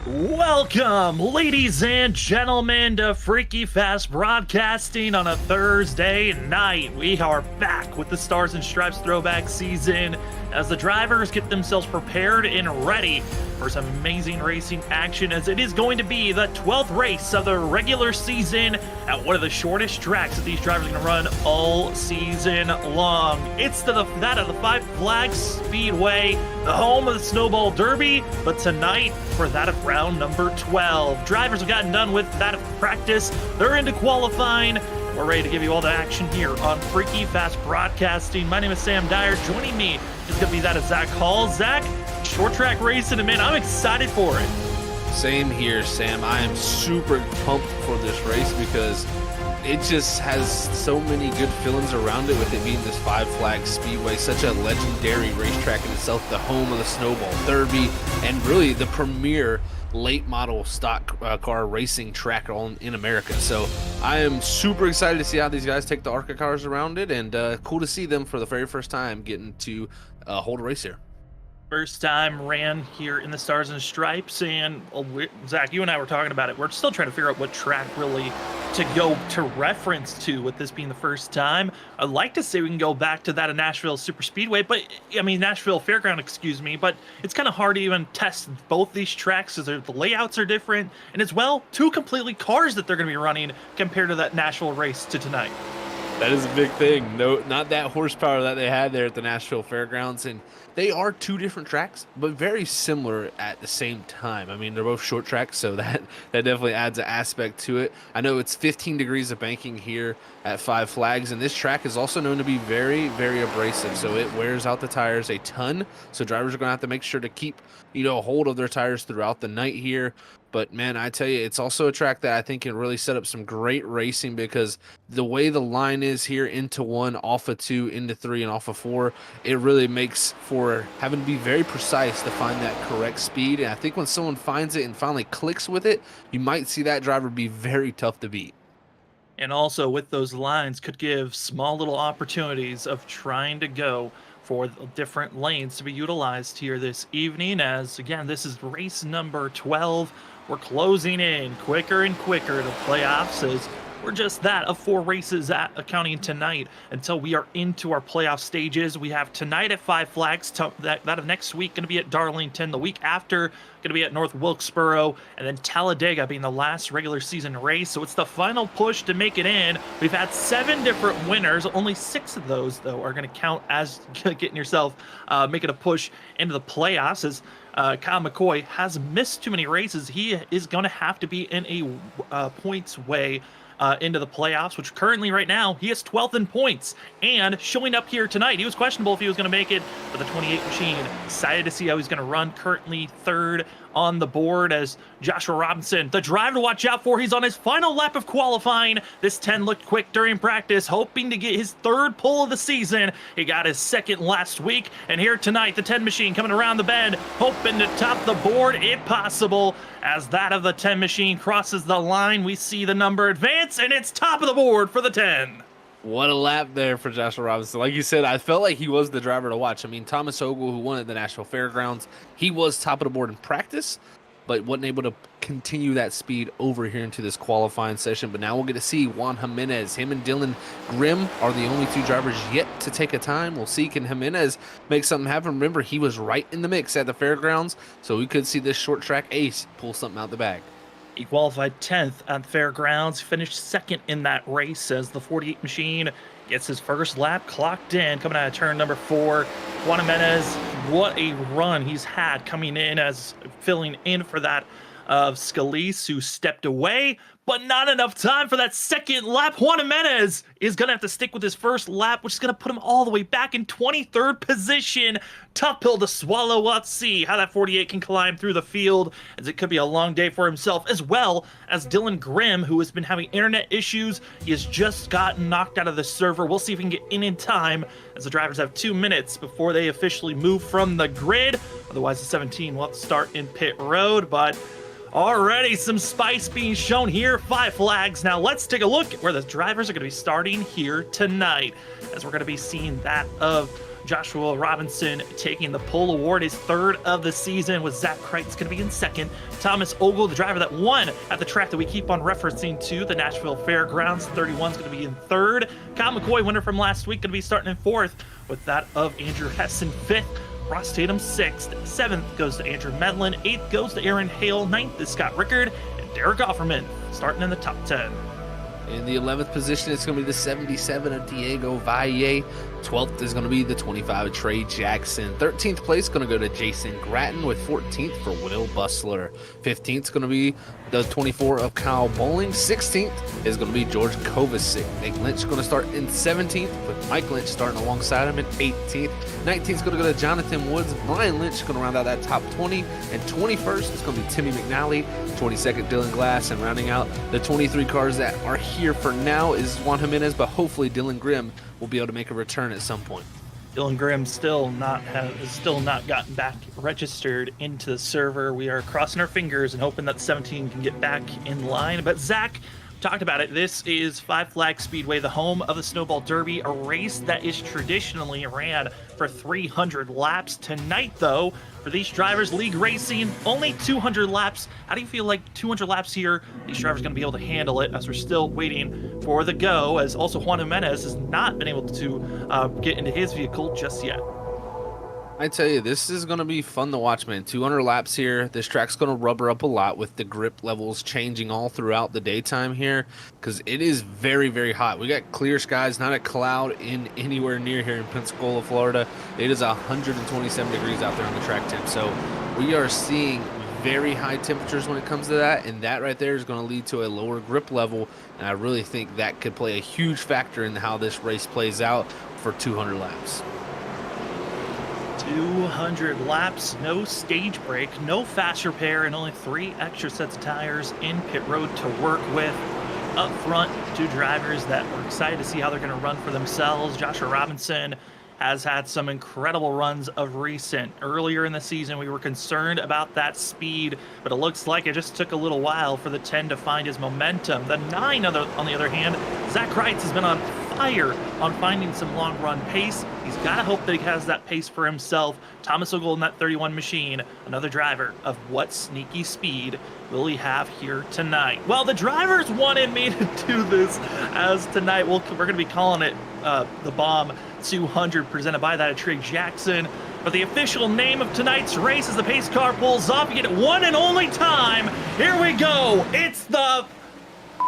Welcome, ladies and gentlemen, to Freaky Fast Broadcasting on a Thursday night. We are back with the Stars and Stripes throwback season as the drivers get themselves prepared and ready for some amazing racing action, as it is going to be the 12th race of the regular season at one of the shortest tracks that these drivers are going to run all season long. It's that of the Five Flags Speedway, the home of the Snowball Derby, but tonight for that of round number 12. Drivers have gotten done with that of practice. They're into qualifying. We're ready to give you all the action here on Freaky Fast Broadcasting. My name is Sam Dyer. Joining me is going to be that of Zach Hall. Zach, short track racing, and man, I'm excited for it. Same here, Sam. I am super pumped for this race because it just has so many good feelings around it, with it being this Five Flags Speedway, such a legendary racetrack in itself, the home of the Snowball Derby, and really the premier late model stock car racing track in America. So I am super excited to see how these guys take the ARCA cars around it, and cool to see them for the very first time getting to hold a race here. First time ran here in the Stars and Stripes, and Zach, you and I were talking about it. We're still trying to figure out what track really to go to reference to, with this being the first time. I'd like to say we can go back to that of Nashville Super Speedway, Nashville Fairground, excuse me, but it's kind of hard to even test both these tracks, as the layouts are different, and as well, two completely cars that they're going to be running compared to that Nashville race to tonight. That is a big thing. No, not that horsepower that they had there at the Nashville Fairgrounds, and they are two different tracks, but very similar at the same time. I mean, they're both short tracks, so that definitely adds an aspect to it. I know it's 15 degrees of banking here at Five Flags, and this track is also known to be very, very abrasive, so it wears out the tires a ton. So drivers are going to have to make sure to keep, a hold of their tires throughout the night here. But man, I tell you, it's also a track that I think can really set up some great racing, because the way the line is here into one, off of two, into three, and off of four, it really makes for having to be very precise to find that correct speed. And I think when someone finds it and finally clicks with it, you might see that driver be very tough to beat. And also with those lines could give small little opportunities of trying to go for different lanes to be utilized here this evening, as again, this is race number 12. We're closing in quicker and quicker to playoffs, as we're just that of 4 races accounting tonight until we are into our playoff stages. We have tonight at Five Flags, that of next week going to be at Darlington, the week after going to be at North Wilkesboro, and then Talladega being the last regular season race. So it's the final push to make it in. We've had 7 different winners. Only 6 of those, though, are going to count as getting yourself making a push into the playoffs, as Kyle McCoy has missed too many races. He is going to have to be in a points way into the playoffs, which currently right now he is 12th in points, and showing up here tonight. He was questionable if he was going to make it for the 28 machine. Excited to see how he's going to run. Currently 3rd on the board as Joshua Robinson, the driver to watch out for. He's on his final lap of qualifying. This 10 looked quick during practice, hoping to get his 3rd pole of the season. He got his 2nd last week, and here tonight, the 10 machine coming around the bend, hoping to top the board if possible. As that of the 10 machine crosses the line, we see the number advance, and it's top of the board for the 10. What a lap there for Joshua Robinson. Like you said, I felt like he was the driver to watch. I mean, Thomas Ogle, who won at the Nashville Fairgrounds, he was top of the board in practice, but wasn't able to continue that speed over here into this qualifying session. But now we'll get to see Juan Jimenez. Him and Dylan Grimm are the only 2 drivers yet to take a time. We'll see, can Jimenez make something happen? Remember, he was right in the mix at the Fairgrounds, so we could see this short track ace pull something out the bag. He qualified 10th at the Fairgrounds, finished 2nd in that race as the 48 machine gets his first lap clocked in, coming out of turn number 4. Juan Jimenez, what a run he's had coming in as filling in for that of Scalise, who stepped away, but not enough time for that 2nd lap. Juan Jimenez is going to have to stick with his first lap, which is going to put him all the way back in 23rd position. Tough pill to swallow. Let's see how that 48 can climb through the field, as it could be a long day for himself, as well as Dylan Grimm, who has been having internet issues. He has just gotten knocked out of the server. We'll see if he can get in time, as the drivers have 2 minutes before they officially move from the grid. Otherwise, the 17 will have to start in pit road, but already some spice being shown here. Five Flags. Now let's take a look at where the drivers are going to be starting here tonight, as we're going to be seeing that of Joshua Robinson taking the pole award, his third of the season, with Zach Kreitz going to be in second. Thomas Ogle, the driver that won at the track that we keep on referencing to, the Nashville Fairgrounds, 31 is going to be in third. Kyle McCoy, winner from last week, going to be starting in fourth, with that of Andrew Hessen fifth. Ross Tatum sixth. Seventh goes to Andrew Medlin. Eighth goes to Aaron Hale. Ninth is Scott Rickard. And Derek Offerman starting in the top 10. In the 11th position, it's going to be the 77 of Diego Valle. 12th is going to be the 25 of Trey Jackson. 13th place going to go to Jason Gratton, with 14th for Will Bustler. 15th is going to be the 24 of Kyle Bowling. 16th is going to be George Kovacic. Nick Lynch going to start in 17th, with Mike Lynch starting alongside him in 18th. 19th is going to go to Jonathan Woods. Brian Lynch going to round out that top 20. And 21st is going to be Timmy McNally. 22nd, Dylan Glass. And rounding out the 23 cars that are here for now is Juan Jimenez, but hopefully Dylan Grimm will be able to make a return at some point. Dylan Grimm still not gotten back registered into the server. We are crossing our fingers and hoping that 17 can get back in line. But Zach talked about it. This is Five Flag Speedway, the home of the Snowball Derby, a race that is traditionally ran for 300 laps. Tonight, though, for these drivers, league racing, only 200 laps. How do you feel like 200 laps here? These drivers are going to be able to handle it, as we're still waiting for the go, as also Juan Jimenez has not been able to get into his vehicle just yet. I tell you, this is going to be fun to watch, man. 200 laps here. This track's going to rubber up a lot with the grip levels changing all throughout the daytime here, because it is very, very hot. We got clear skies, not a cloud in anywhere near here in Pensacola, Florida. It is 127 degrees out there on the track temp. So we are seeing very high temperatures when it comes to that, and that right there is going to lead to a lower grip level, and I really think that could play a huge factor in how this race plays out for 200 laps. 200 laps, no stage break, no fast repair, and only 3 extra sets of tires in pit road to work with. Up front, 2 drivers that we're excited to see how they're going to run for themselves. Joshua Robinson has had some incredible runs of recent. Earlier in the season, we were concerned about that speed, but it looks like it just took a little while for the 10 to find his momentum. The 9, on the other hand, Zach Kreitz has been on fire on finding some long run pace. He's got to hope that he has that pace for himself. Thomas Ogle in that 31 machine, another driver of what sneaky speed will he have here tonight? Well, the drivers wanted me to do this as tonight. We're going to be calling it the Bomb 200, presented by that of Trey Jackson. But the official name of tonight's race, as the pace car pulls off, you get it one and only time. Here we go. It's the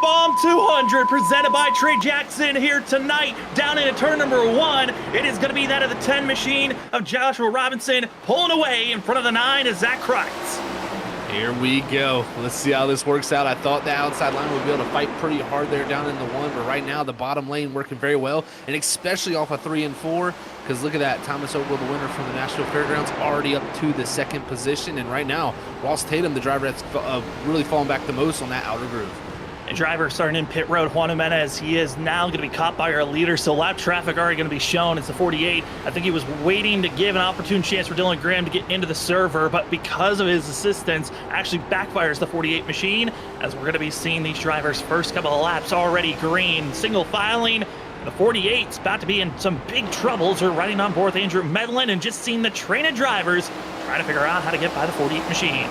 Bomb 200, presented by Trey Jackson here tonight, down into turn number 1. It is going to be that of the 10 machine of Joshua Robinson, pulling away in front of the 9 is Zach Kreitz. Here we go. Let's see how this works out. I thought the outside line would be able to fight pretty hard there down in the 1, but right now the bottom lane working very well, and especially off of 3 and 4, because look at that. Thomas Ogle, the winner from the Nashville Fairgrounds, already up to the 2nd position, and right now Ross Tatum, the driver that's really fallen back the most on that outer groove. And driver starting in pit road, Juan Jimenez, he is now going to be caught by our leader, so lap traffic already going to be shown. It's the 48. I think he was waiting to give an opportune chance for Dylan Graham to get into the server, but because of his assistance, actually backfires the 48 machine, as we're going to be seeing these drivers' first couple of laps already green, single filing. The 48's about to be in some big troubles. We're riding on board with Andrew Medlin and just seeing the train of drivers trying to figure out how to get by the 48 machine.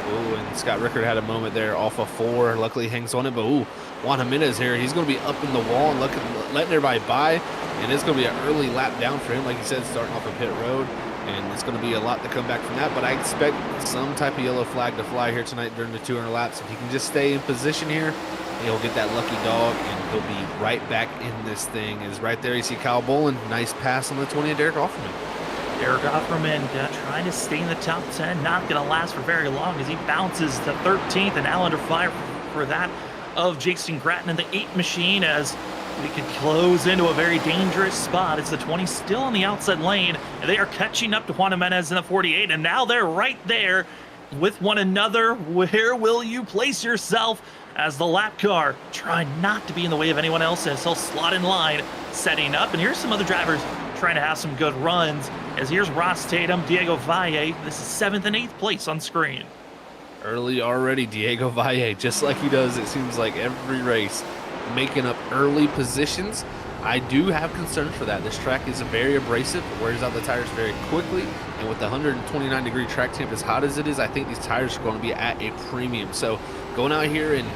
Ooh, and Scott Rickard had a moment there off of 4. Luckily, he hangs on it. But, ooh, Juan Jimenez here. He's going to be up in the wall and letting everybody by. And it's going to be an early lap down for him, like you said, starting off of pit road. And it's going to be a lot to come back from that. But I expect some type of yellow flag to fly here tonight during the 200 laps. If he can just stay in position here, he'll get that lucky dog, and he'll be right back in this thing. Is right there. You see Kyle Bolin. Nice pass on the 20 of Derek Offerman. Derek Offerman trying to stay in the top 10, not going to last for very long as he bounces to 13th, and now under fire for that of Jason Gratton in the 8 machine, as we could close into a very dangerous spot. It's the 20 still on the outside lane, and they are catching up to Juan Jimenez in the 48, and now they're right there with one another. Where will you place yourself as the lap car trying not to be in the way of anyone else as he'll slot in line, setting up? And here's some other drivers trying to have some good runs, as here's Ross Tatum, Diego Valle. This is 7th and 8th place on screen. Early already, Diego Valle, just like he does, it seems like every race, making up early positions. I do have concerns for that. This track is very abrasive, it wears out the tires very quickly, and with the 129-degree track temp as hot as it is, I think these tires are going to be at a premium. So going out here and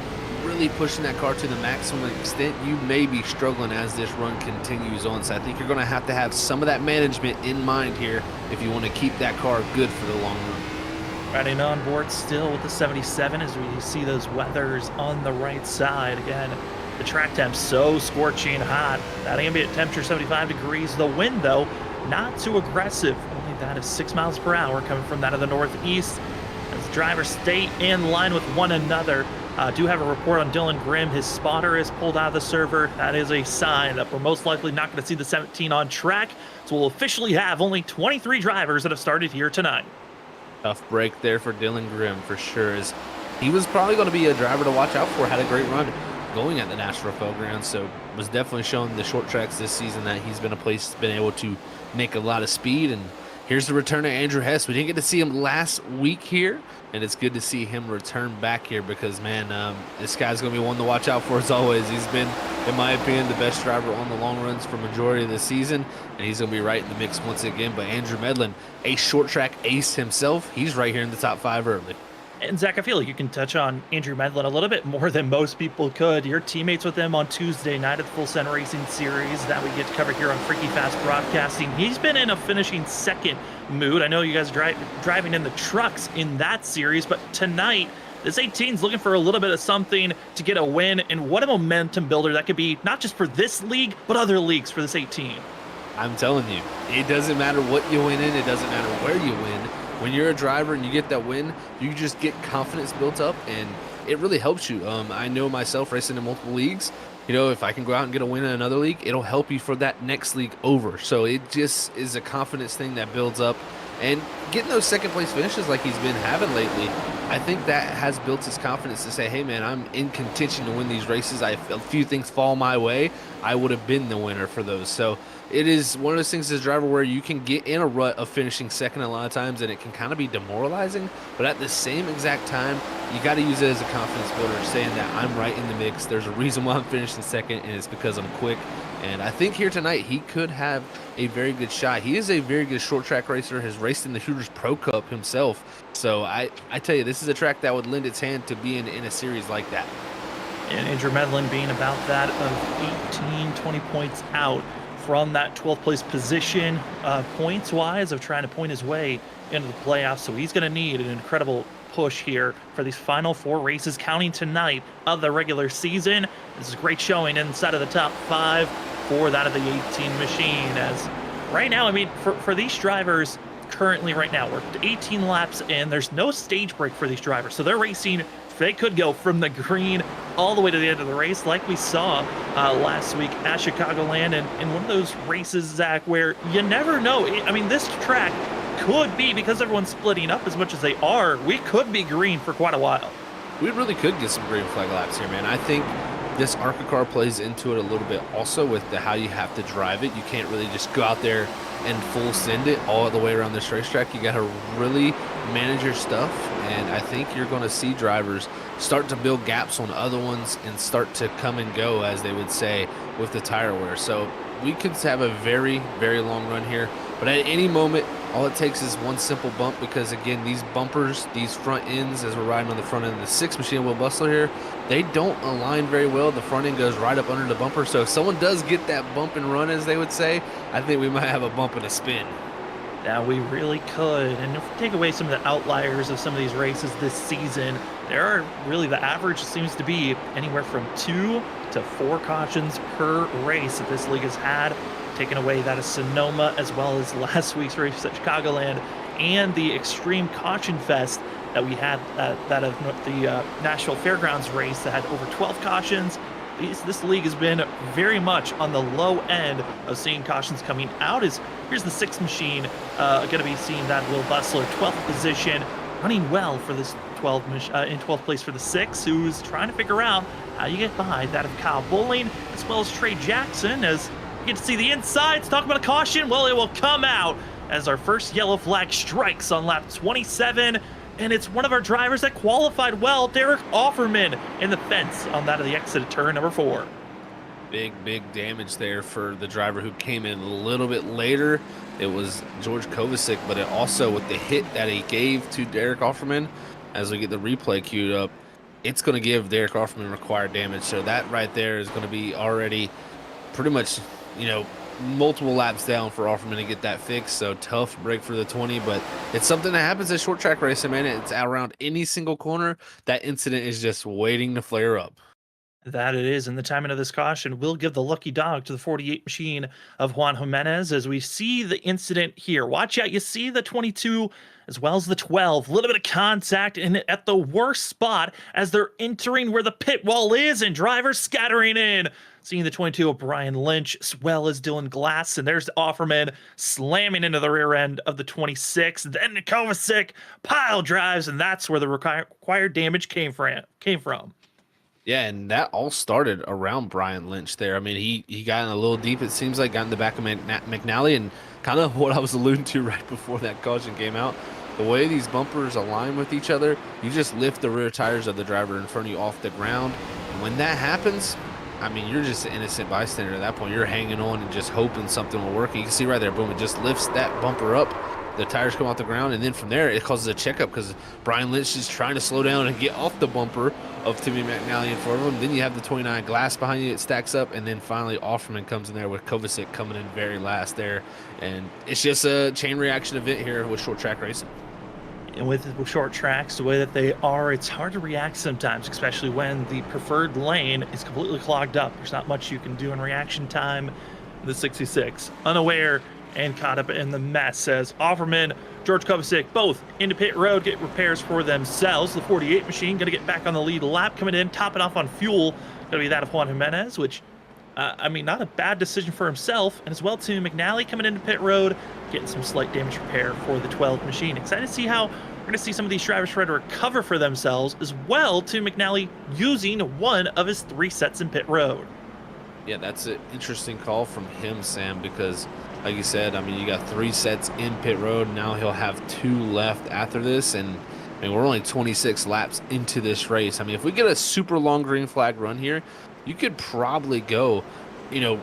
really pushing that car to the maximum extent, you may be struggling as this run continues on. So I think you're going to have some of that management in mind here if you want to keep that car good for the long run. Riding on board still with the 77 as we see those weathers on the right side. Again, the track temp's so scorching hot. That ambient temperature 75 degrees. The wind, though, not too aggressive. Only that is 6 miles per hour coming from that of the northeast. As drivers stay in line with one another. Do have a report on Dylan Grimm. His spotter is pulled out of the server. That is a sign that we're most likely not going to see the 17 on track. So we'll officially have only 23 drivers that have started here tonight. Tough break there for Dylan Grimm for sure. As he was probably going to be a driver to watch out for. Had a great run going at the National Fairgrounds, so was definitely showing the short tracks this season that he's been a place that's been able to make a lot of speed. And here's the return of Andrew Hess. We didn't get to see him last week here, and it's good to see him return back here because, man, this guy's going to be one to watch out for as always. He's been, in my opinion, the best driver on the long runs for majority of the season, and he's going to be right in the mix once again. But Andrew Medlin, a short track ace himself, he's right here in the top 5 early. And Zach, I feel like you can touch on Andrew Medlin a little bit more than most people could. Your teammates with him on Tuesday night at the Full Send Racing Series that we get to cover here on Freaky Fast Broadcasting. He's been in a finishing second mood. I know you guys driving in the trucks in that series, but tonight, this 18's looking for a little bit of something to get a win, and what a momentum builder that could be, not just for this league, but other leagues for this 18. I'm telling you, it doesn't matter what you win in, it doesn't matter where you win. When you're a driver and you get that win, you just get confidence built up, and it really helps you. I know myself racing in multiple leagues. You know, if I can go out and get a win in another league, it'll help you for that next league over. So it just is a confidence thing that builds up. And getting those second place finishes like he's been having lately, I think that has built his confidence to say, hey, man, I'm in contention to win these races. A few things fall my way. I would have been the winner for those. So it is one of those things as a driver where you can get in a rut of finishing second a lot of times, and it can kind of be demoralizing. But at the same exact time, you got to use it as a confidence builder, saying that I'm right in the mix. There's a reason why I'm finishing second, and it's because I'm quick. And I think here tonight he could have a very good shot. He is a very good short track racer, has raced in the Hooters Pro Cup himself. So I tell you, this is a track that would lend its hand to being in a series like that. And Andrew Medlin being about that of 18, 20 points out from that 12th place position points-wise of trying to point his way into the playoffs. So he's going to need an incredible push here for these final 4 races counting tonight of the regular season. This is a great showing inside of the top 5 for that of the 18 machine. As right now, I mean, for these drivers currently right now, we're 18 laps in. There's no stage break for these drivers. So they're racing. They could go from the green all the way to the end of the race like we saw last week at Chicagoland. And in one of those races, Zach, where you never know. I mean, this track could be, because everyone's splitting up as much as they are, we could be green for quite a while. We really could get some green flag laps here, man. I think this ARCA car plays into it a little bit also with how you have to drive it. You can't really just go out there and full send it all the way around this racetrack. You got to really manage your stuff, and I think you're going to see drivers start to build gaps on other ones and start to come and go, as they would say, with the tire wear. So we could have a very, very long run here, but at any moment, all it takes is one simple bump, because again, these bumpers, these front ends, as we're riding on the front end of the 6 machine Will Bustler here, they don't align very well. The front end goes right up under the bumper. So if someone does get that bump and run, as they would say, I think we might have a bump and a spin. Yeah, we really could. And if we take away some of the outliers of some of these races this season, there are really, the average seems to be anywhere from 2 to 4 cautions per race that this league has had. Taking away that of Sonoma, as well as last week's race at Chicagoland, and the Extreme Caution Fest that we had, that of the Nashville Fairgrounds race that had over 12 cautions. This league has been very much on the low end of seeing cautions coming out. Here's the 6 machine going to be seeing that Will Bustler, 12th position, running well for this in 12th place for the 6, who's trying to figure out how you get by that of Kyle Bowling, as well as Trey Jackson, as you get to see the insides. Talk about a caution. Well, it will come out as our first yellow flag strikes on lap 27. And it's one of our drivers that qualified well, Derek Offerman, in the fence on that of the exit of turn number 4. Big damage there for the driver who came in a little bit later. It was George Kovacic, but it also with the hit that he gave to Derek Offerman, as we get the replay queued up, it's going to give Derek Offerman required damage. So that right there is going to be already pretty much, you know, multiple laps down for Offerman to get that fixed. So tough break for the 20, but it's something that happens at short track racing, man. It's around any single corner. That incident is just waiting to flare up. That it is, and the timing of this caution will give the lucky dog to the 48 machine of Juan Jimenez as we see the incident here. Watch out, you see the 22 as well as the 12. A little bit of contact and at the worst spot as they're entering where the pit wall is and drivers scattering in. Seeing the 22 of Brian Lynch as well as Dylan Glass, and there's Offerman slamming into the rear end of the 26. Then Kovacic pile drives, and that's where the required damage came from. Yeah, and that all started around Brian Lynch there. I mean, he got in a little deep, it seems like, got in the back of McNally, and kind of what I was alluding to right before that caution came out. The way these bumpers align with each other, you just lift the rear tires of the driver in front of you off the ground. And when that happens, I mean, you're just an innocent bystander at that point. You're hanging on and just hoping something will work. You can see right there, boom, it just lifts that bumper up. The tires come off the ground, and then from there, it causes a checkup because Brian Lynch is trying to slow down and get off the bumper of Timmy McNally in front of him. Then you have the 29 Glass behind you. It stacks up, and then finally Offerman comes in there with Kovacic coming in very last there. And it's just a chain reaction event here with short track racing. And with short tracks the way that they are, it's hard to react sometimes, especially when the preferred lane is completely clogged up. There's not much you can do in reaction time. The 66, unaware and caught up in the mess, as Offerman, George Kovacic, both into pit road, get repairs for themselves. The 48 machine going to get back on the lead lap, coming in, topping off on fuel. Going to be that of Juan Jimenez, which, I mean, not a bad decision for himself. And as well, too, McNally coming into pit road, getting some slight damage repair for the 12 machine. Excited to see how we're going to see some of these drivers try to recover for themselves, as well, to McNally using one of his 3 sets in pit road. Yeah, that's an interesting call from him, Sam, because like you said, I mean, you got 3 sets in pit road. Now he'll have 2 left after this. And I mean, we're only 26 laps into this race. I mean, if we get a super long green flag run here, you could probably go, you know,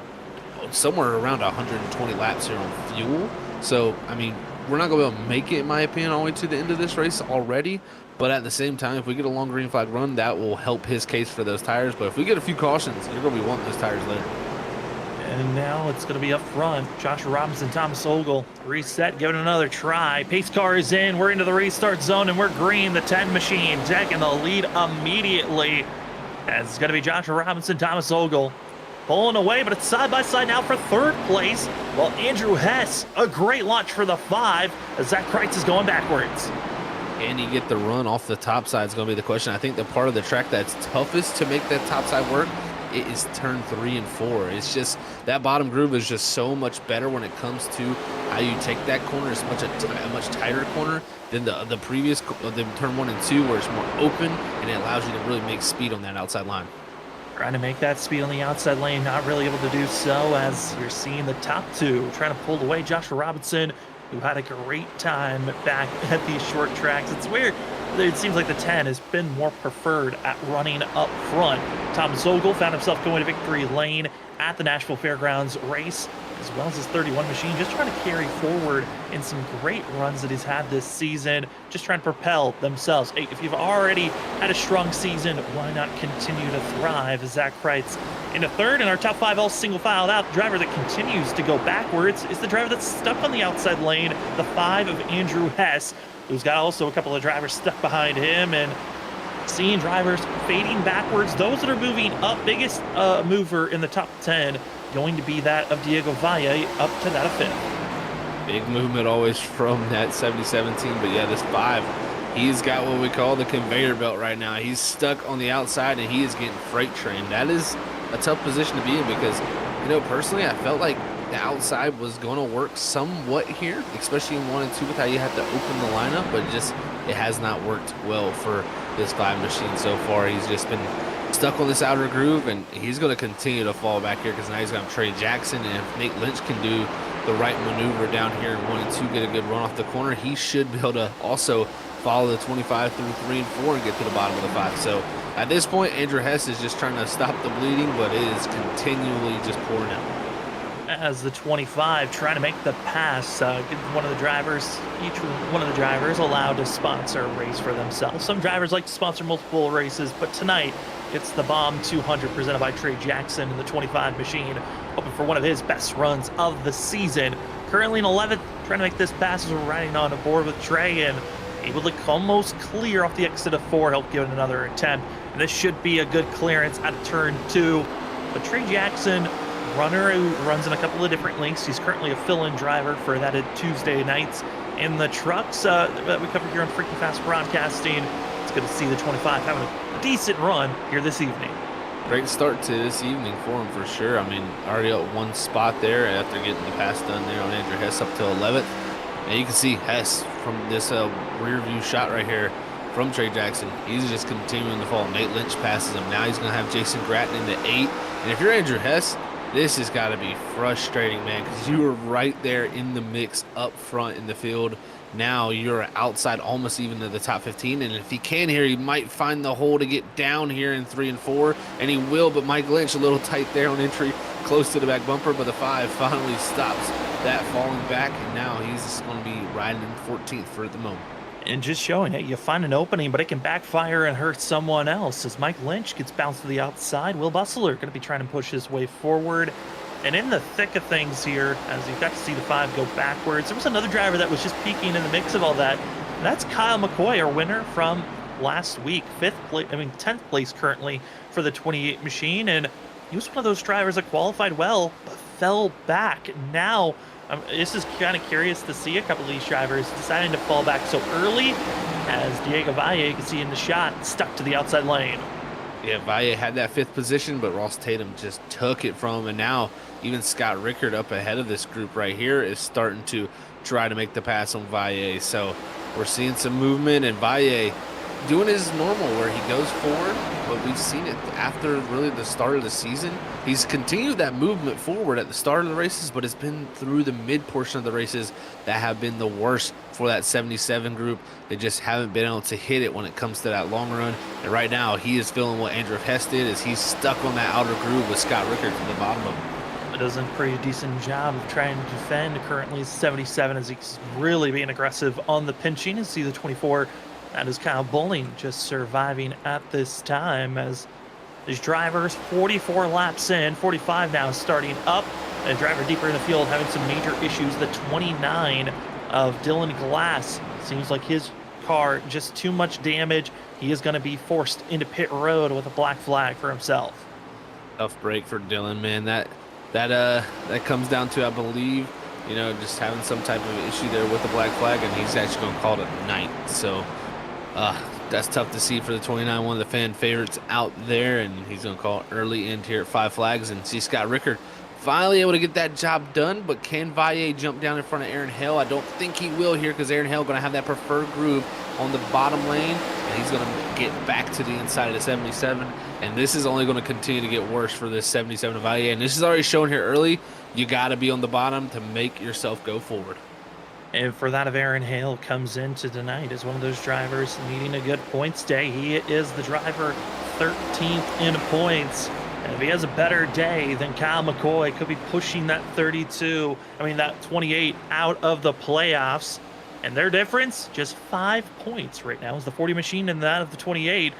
somewhere around 120 laps here on fuel. So, I mean, we're not going to be able to make it, in my opinion, all the way to the end of this race already. But at the same time, if we get a long green flag run, that will help his case for those tires. But if we get a few cautions, you're going to be wanting those tires later. And now it's going to be up front. Joshua Robinson, Thomas Ogle, reset, give it another try. Pace car is in. We're into the restart zone, and we're green. The 10 machine taking the lead immediately. As it's going to be Joshua Robinson, Thomas Ogle pulling away, but it's side by side now for 3rd place. While Andrew Hess, a great launch for the 5, as Zach Kreitz is going backwards. Can you get the run off the top side is going to be the question. I think the part of the track that's toughest to make that top side work, it is turn 3 and 4. It's just that bottom groove is just so much better when it comes to how you take that corner. It's a much tighter corner than the previous than turn 1 and 2, where it's more open and it allows you to really make speed on that outside line. Trying to make that speed on the outside lane, not really able to do so, as you're seeing the top 2 trying to pull away. Joshua Robinson, who had a great time back at these short tracks. It's weird. It seems like the 10 has been more preferred at running up front. Tom Zogel found himself going to victory lane at the Nashville Fairgrounds race, as well as his 31 machine, just trying to carry forward in some great runs that he's had this season, just trying to propel themselves. Hey, if you've already had a strong season, why not continue to thrive? Zach Kreitz into 3rd, and our top 5 all single filed out. The driver that continues to go backwards is the driver that's stuck on the outside lane, the 5 of Andrew Hess, who's got also a couple of drivers stuck behind him, and seeing drivers fading backwards. Those that are moving up, biggest mover in the top 10 going to be that of Diego Valle, up to that of 5th. Big movement always from that 70-17, but yeah, this 5, he's got what we call the conveyor belt right now. He's stuck on the outside and he is getting freight trained. That is a tough position to be in because, you know, personally, I felt like the outside was going to work somewhat here, especially in 1 and 2 with how you have to open the lineup, but it has not worked well for this 5 machine so far. He's just been stuck on this outer groove, and he's going to continue to fall back here because now he's going to trade Jackson, and if Nate Lynch can do the right maneuver down here and wanted to get a good run off the corner, he should be able to also follow the 25 through 3 and 4 and get to the bottom of the 5. So at this point, Andrew Hess is just trying to stop the bleeding, but it is continually just pouring out. As the 25 trying to make the pass, one of the drivers, each one of the drivers allowed to sponsor a race for themselves. Some drivers like to sponsor multiple races, but tonight it's the Bomb 200 presented by Trey Jackson and the 25 machine, hoping for one of his best runs of the season. Currently in 11th, trying to make this pass as we're riding on board with Trey and able to almost clear off the exit of 4. He'll give it another attempt, and this should be a good clearance at turn 2. But Trey Jackson, runner who runs in a couple of different links. He's currently a fill-in driver for that Tuesday nights in the trucks that we cover here on Freaking Fast Broadcasting. It's good to see the 25 having a decent run here this evening. Great start to this evening for him for sure. I mean, already at one spot there after getting the pass done there on Andrew Hess up to 11th. And you can see Hess from this rear view shot right here from Trey Jackson. He's just continuing to fall. Nate Lynch passes him. Now he's going to have Jason Gratton into 8. And if you're Andrew Hess, this has got to be frustrating, man, because you were right there in the mix up front in the field. Now you're outside almost even to the top 15, and if he can here, he might find the hole to get down here in 3 and 4, and he will, but Mike Lynch a little tight there on entry, close to the back bumper, but the 5 finally stops that falling back, and now he's going to be riding in 14th for the moment. And just showing, hey, you find an opening, but it can backfire and hurt someone else. As Mike Lynch gets bounced to the outside, Will Bustler going to be trying to push his way forward. And in the thick of things here, as you got to see the 5 go backwards, there was another driver that was just peeking in the mix of all that. And that's Kyle McCoy, our winner from last week, 10th place currently for the 28 machine. And he was one of those drivers that qualified well, but fell back. Now, this is kind of curious to see a couple of these drivers deciding to fall back so early, as Diego Valle, you can see in the shot, stuck to the outside lane. Yeah, Valle had that 5th position, but Ross Tatum just took it from him, and now even Scott Rickard up ahead of this group right here is starting to try to make the pass on Valle. So we're seeing some movement, and Valle doing his normal where he goes forward, but we've seen it after really the start of the season. He's continued that movement forward at the start of the races, but it's been through the mid portion of the races that have been the worst for that 77 group. They just haven't been able to hit it when it comes to that long run. And right now he is feeling what Andrew Hess did, is he's stuck on that outer groove with Scott Rickard to the bottom of him. Does a pretty decent job of trying to defend. Currently 77 as he's really being aggressive on the pinching. And see the 24, that is Kyle Bowling just surviving at this time, as these drivers 44 laps in, 45 now starting up, and a driver deeper in the field having some major issues. The 29 of Dylan Glass, seems like his car just too much damage. He is going to be forced into pit road with a black flag for himself. Tough break for Dylan, man. That comes down to, I believe, just having some type of issue there with the black flag, and he's actually going to call it a night. So that's tough to see for the 29, one of the fan favorites out there, and he's going to call early end here at 5 flags. And see Scott Rickard finally able to get that job done, but can Valle jump down in front of Aaron Hill? I don't think he will here, because Aaron Hill going to have that preferred groove on the bottom lane, and he's going to get back to the inside of the 77, and this is only going to continue to get worse for this 77 of Valle. And this is already shown here early. You got to be on the bottom to make yourself go forward. And for that of Aaron Hale comes into tonight as one of those drivers needing a good points day. He is the driver 13th in points. And if he has a better day, then Kyle McCoy could be pushing that that 28 out of the playoffs. And their difference, just 5 points right now, is the 40 machine and that of the 28.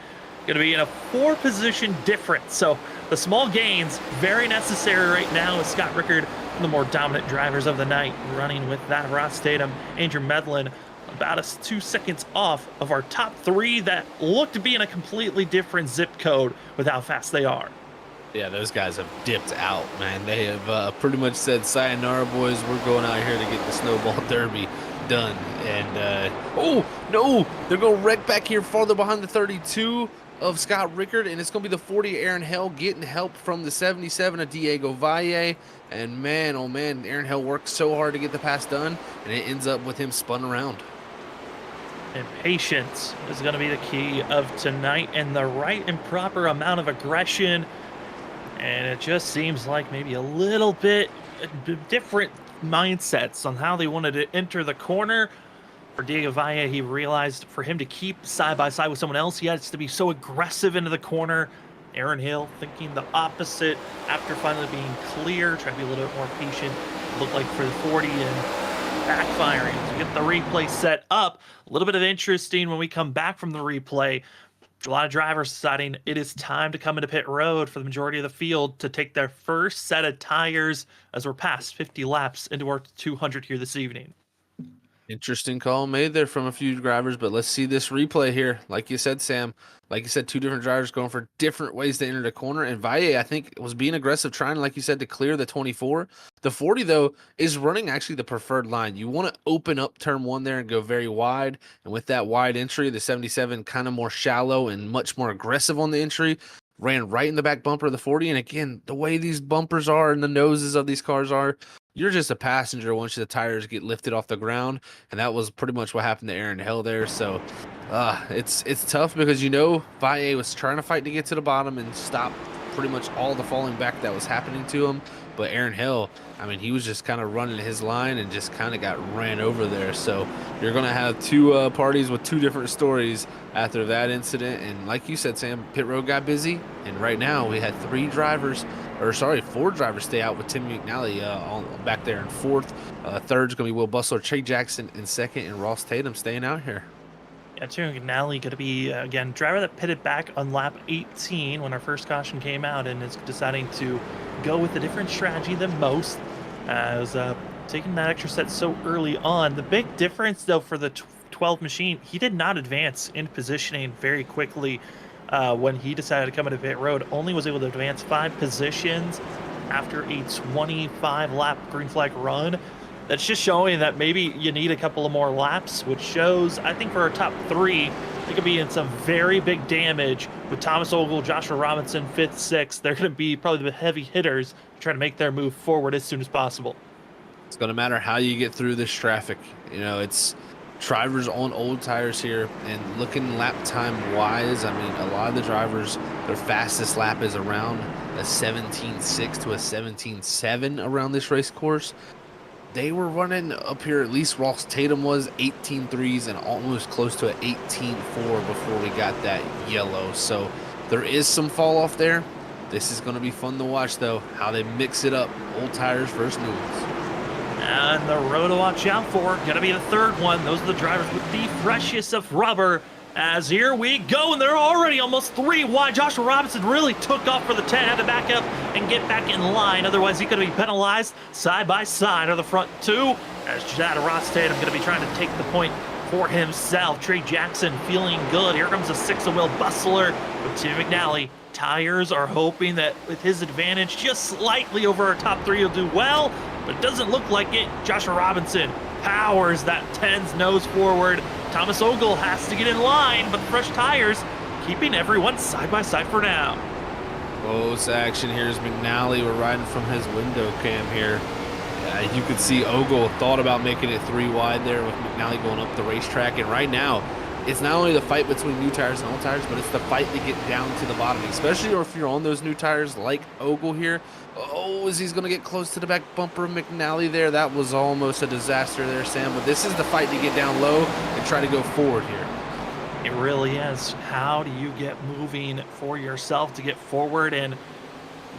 Going to be in a 4-position difference. So the small gains, very necessary right now, with Scott Rickard, the more dominant drivers of the night, running with that Ross Tatum, Andrew Medlin, about 2 seconds off of our top 3 that look to be in a completely different zip code with how fast they are. Yeah, those guys have dipped out, man. They have pretty much said, sayonara, boys. We're going out here to get the Snowball Derby done. And, oh, no, they're going to wreck back here farther behind the 32 of Scott Rickard, and it's going to be the 40 Aaron Hell getting help from the 77 of Diego Valle. And, man, oh, man, Aaron Hell worked so hard to get the pass done, and it ends up with him spun around. And patience is going to be the key of tonight, and the right and proper amount of aggression. And it just seems like maybe a little bit different mindsets on how they wanted to enter the corner. For Diego Valle, he realized for him to keep side by side with someone else, he has to be so aggressive into the corner. Aaron Hill thinking the opposite after finally being clear, trying to be a little bit more patient. Looked like for the 40 and backfiring to get the replay set up. A little bit of interesting when we come back from the replay. A lot of drivers deciding it is time to come into pit road for the majority of the field to take their first set of tires as we're past 50 laps into our 200 here this evening. Interesting call made there from a few drivers, but let's see this replay here. Like you said, Sam, like you said, two different drivers going for different ways to enter the corner. And Valle, I think, was being aggressive, trying, like you said, to clear the 24. The 40, though, is running actually the preferred line. You want to open up turn one there and go very wide. And with that wide entry, the 77 kind of more shallow and much more aggressive on the entry. Ran right in the back bumper of the 40. And again, the way these bumpers are and the noses of these cars are, you're just a passenger once the tires get lifted off the ground, and that was pretty much what happened to Aaron Hill there. So it's tough because Valle was trying to fight to get to the bottom and stop pretty much all the falling back that was happening to him. But Aaron Hill, I mean, he was just kind of running his line and just kind of got ran over there. So you're going to have two parties with two different stories after that incident. And like you said, Sam, pit road got busy, and right now we had four drivers stay out with Tim McNally back there in fourth. Third's going to be Will Bustler, Trey Jackson in second, and Ross Tatum staying out here. Yeah, Tim McNally going to be, again, driver that pitted back on lap 18 when our first caution came out and is deciding to go with a different strategy than most. As taking that extra set so early on. The big difference, though, for the 12 machine, he did not advance in positioning very quickly. When he decided to come into pit road, only was able to advance 5 positions after a 25 lap green flag run. That's just showing that maybe you need a couple of more laps, which shows, I think, for our top 3, they could be in some very big damage with Thomas Ogle, Joshua Robinson, 5th, 6th. They're going to be probably the heavy hitters trying to make their move forward as soon as possible. It's going to matter how you get through this traffic. It's drivers on old tires here, and looking lap time wise, I mean, a lot of the drivers, their fastest lap is around a 17.6 to a 17.7 around this race course. They were running up here, at least Ross Tatum was 18.3s and almost close to an 18.4 before we got that yellow. So there is some fall off there. This is going to be fun to watch, though, how they mix it up, old tires versus new ones. And the row to watch out for, going to be the third one. Those are the drivers with the freshest of rubber. As here we go, and they're already almost 3 wide. Joshua Robinson really took off for the 10, had to back up and get back in line. Otherwise, he could be penalized side by side of the front 2. As Ross Tatum going to be trying to take the point for himself. Trey Jackson feeling good. Here comes the 6 of Will Bustler with Tim McNally. Tires are hoping that with his advantage just slightly over our top 3, he'll do well, but it doesn't look like it. Joshua Robinson powers that 10's nose forward. Thomas Ogle has to get in line, but fresh tires keeping everyone side by side for now. Close action here is McNally. We're riding from his window cam here. You could see Ogle thought about making it 3 wide there with McNally going up the racetrack, and right now it's not only the fight between new tires and old tires, but it's the fight to get down to the bottom, especially if you're on those new tires like Ogle here. Oh, is he's going to get close to the back bumper of McNally there? That was almost a disaster there, Sam. But this is the fight to get down low and try to go forward here. It really is. How do you get moving for yourself to get forward? And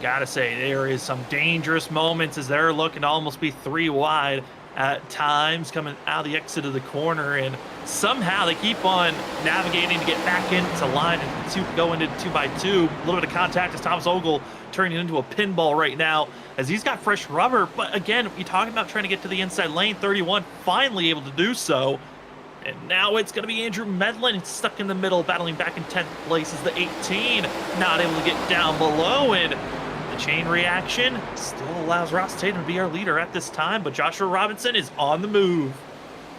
gotta say, there is some dangerous moments as they're looking to almost be 3 wide at times coming out of the exit of the corner, and somehow they keep on navigating to get back into line and go into 2x2. A little bit of contact as Thomas Ogle turning into a pinball right now as he's got fresh rubber. But again, you're talking about trying to get to the inside lane. 31 finally able to do so. And now it's going to be Andrew Medlin stuck in the middle, battling back in 10th place as the 18. Not able to get down below, and the chain reaction still allows Ross Tatum to be our leader at this time, but Joshua Robinson is on the move.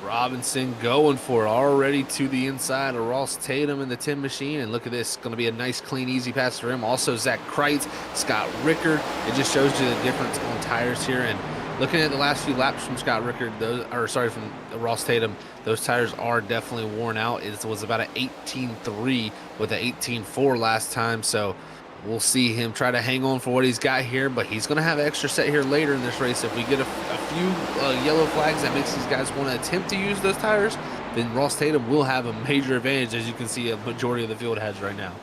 Robinson going for it already to the inside of Ross Tatum in the 10 machine. And look at this, going to be a nice, clean, easy pass for him. Also, Zach Kreitz, Scott Rickard. It just shows you the difference on tires here. And looking at the last few laps from Scott Rickard, from Ross Tatum, those tires are definitely worn out. It was about an 18.3 with an 18.4 last time. So We'll see him try to hang on for what he's got here, but he's going to have an extra set here later in this race. If we get a few yellow flags that makes these guys want to attempt to use those tires, then Ross Tatum will have a major advantage, as you can see a majority of the field has right now.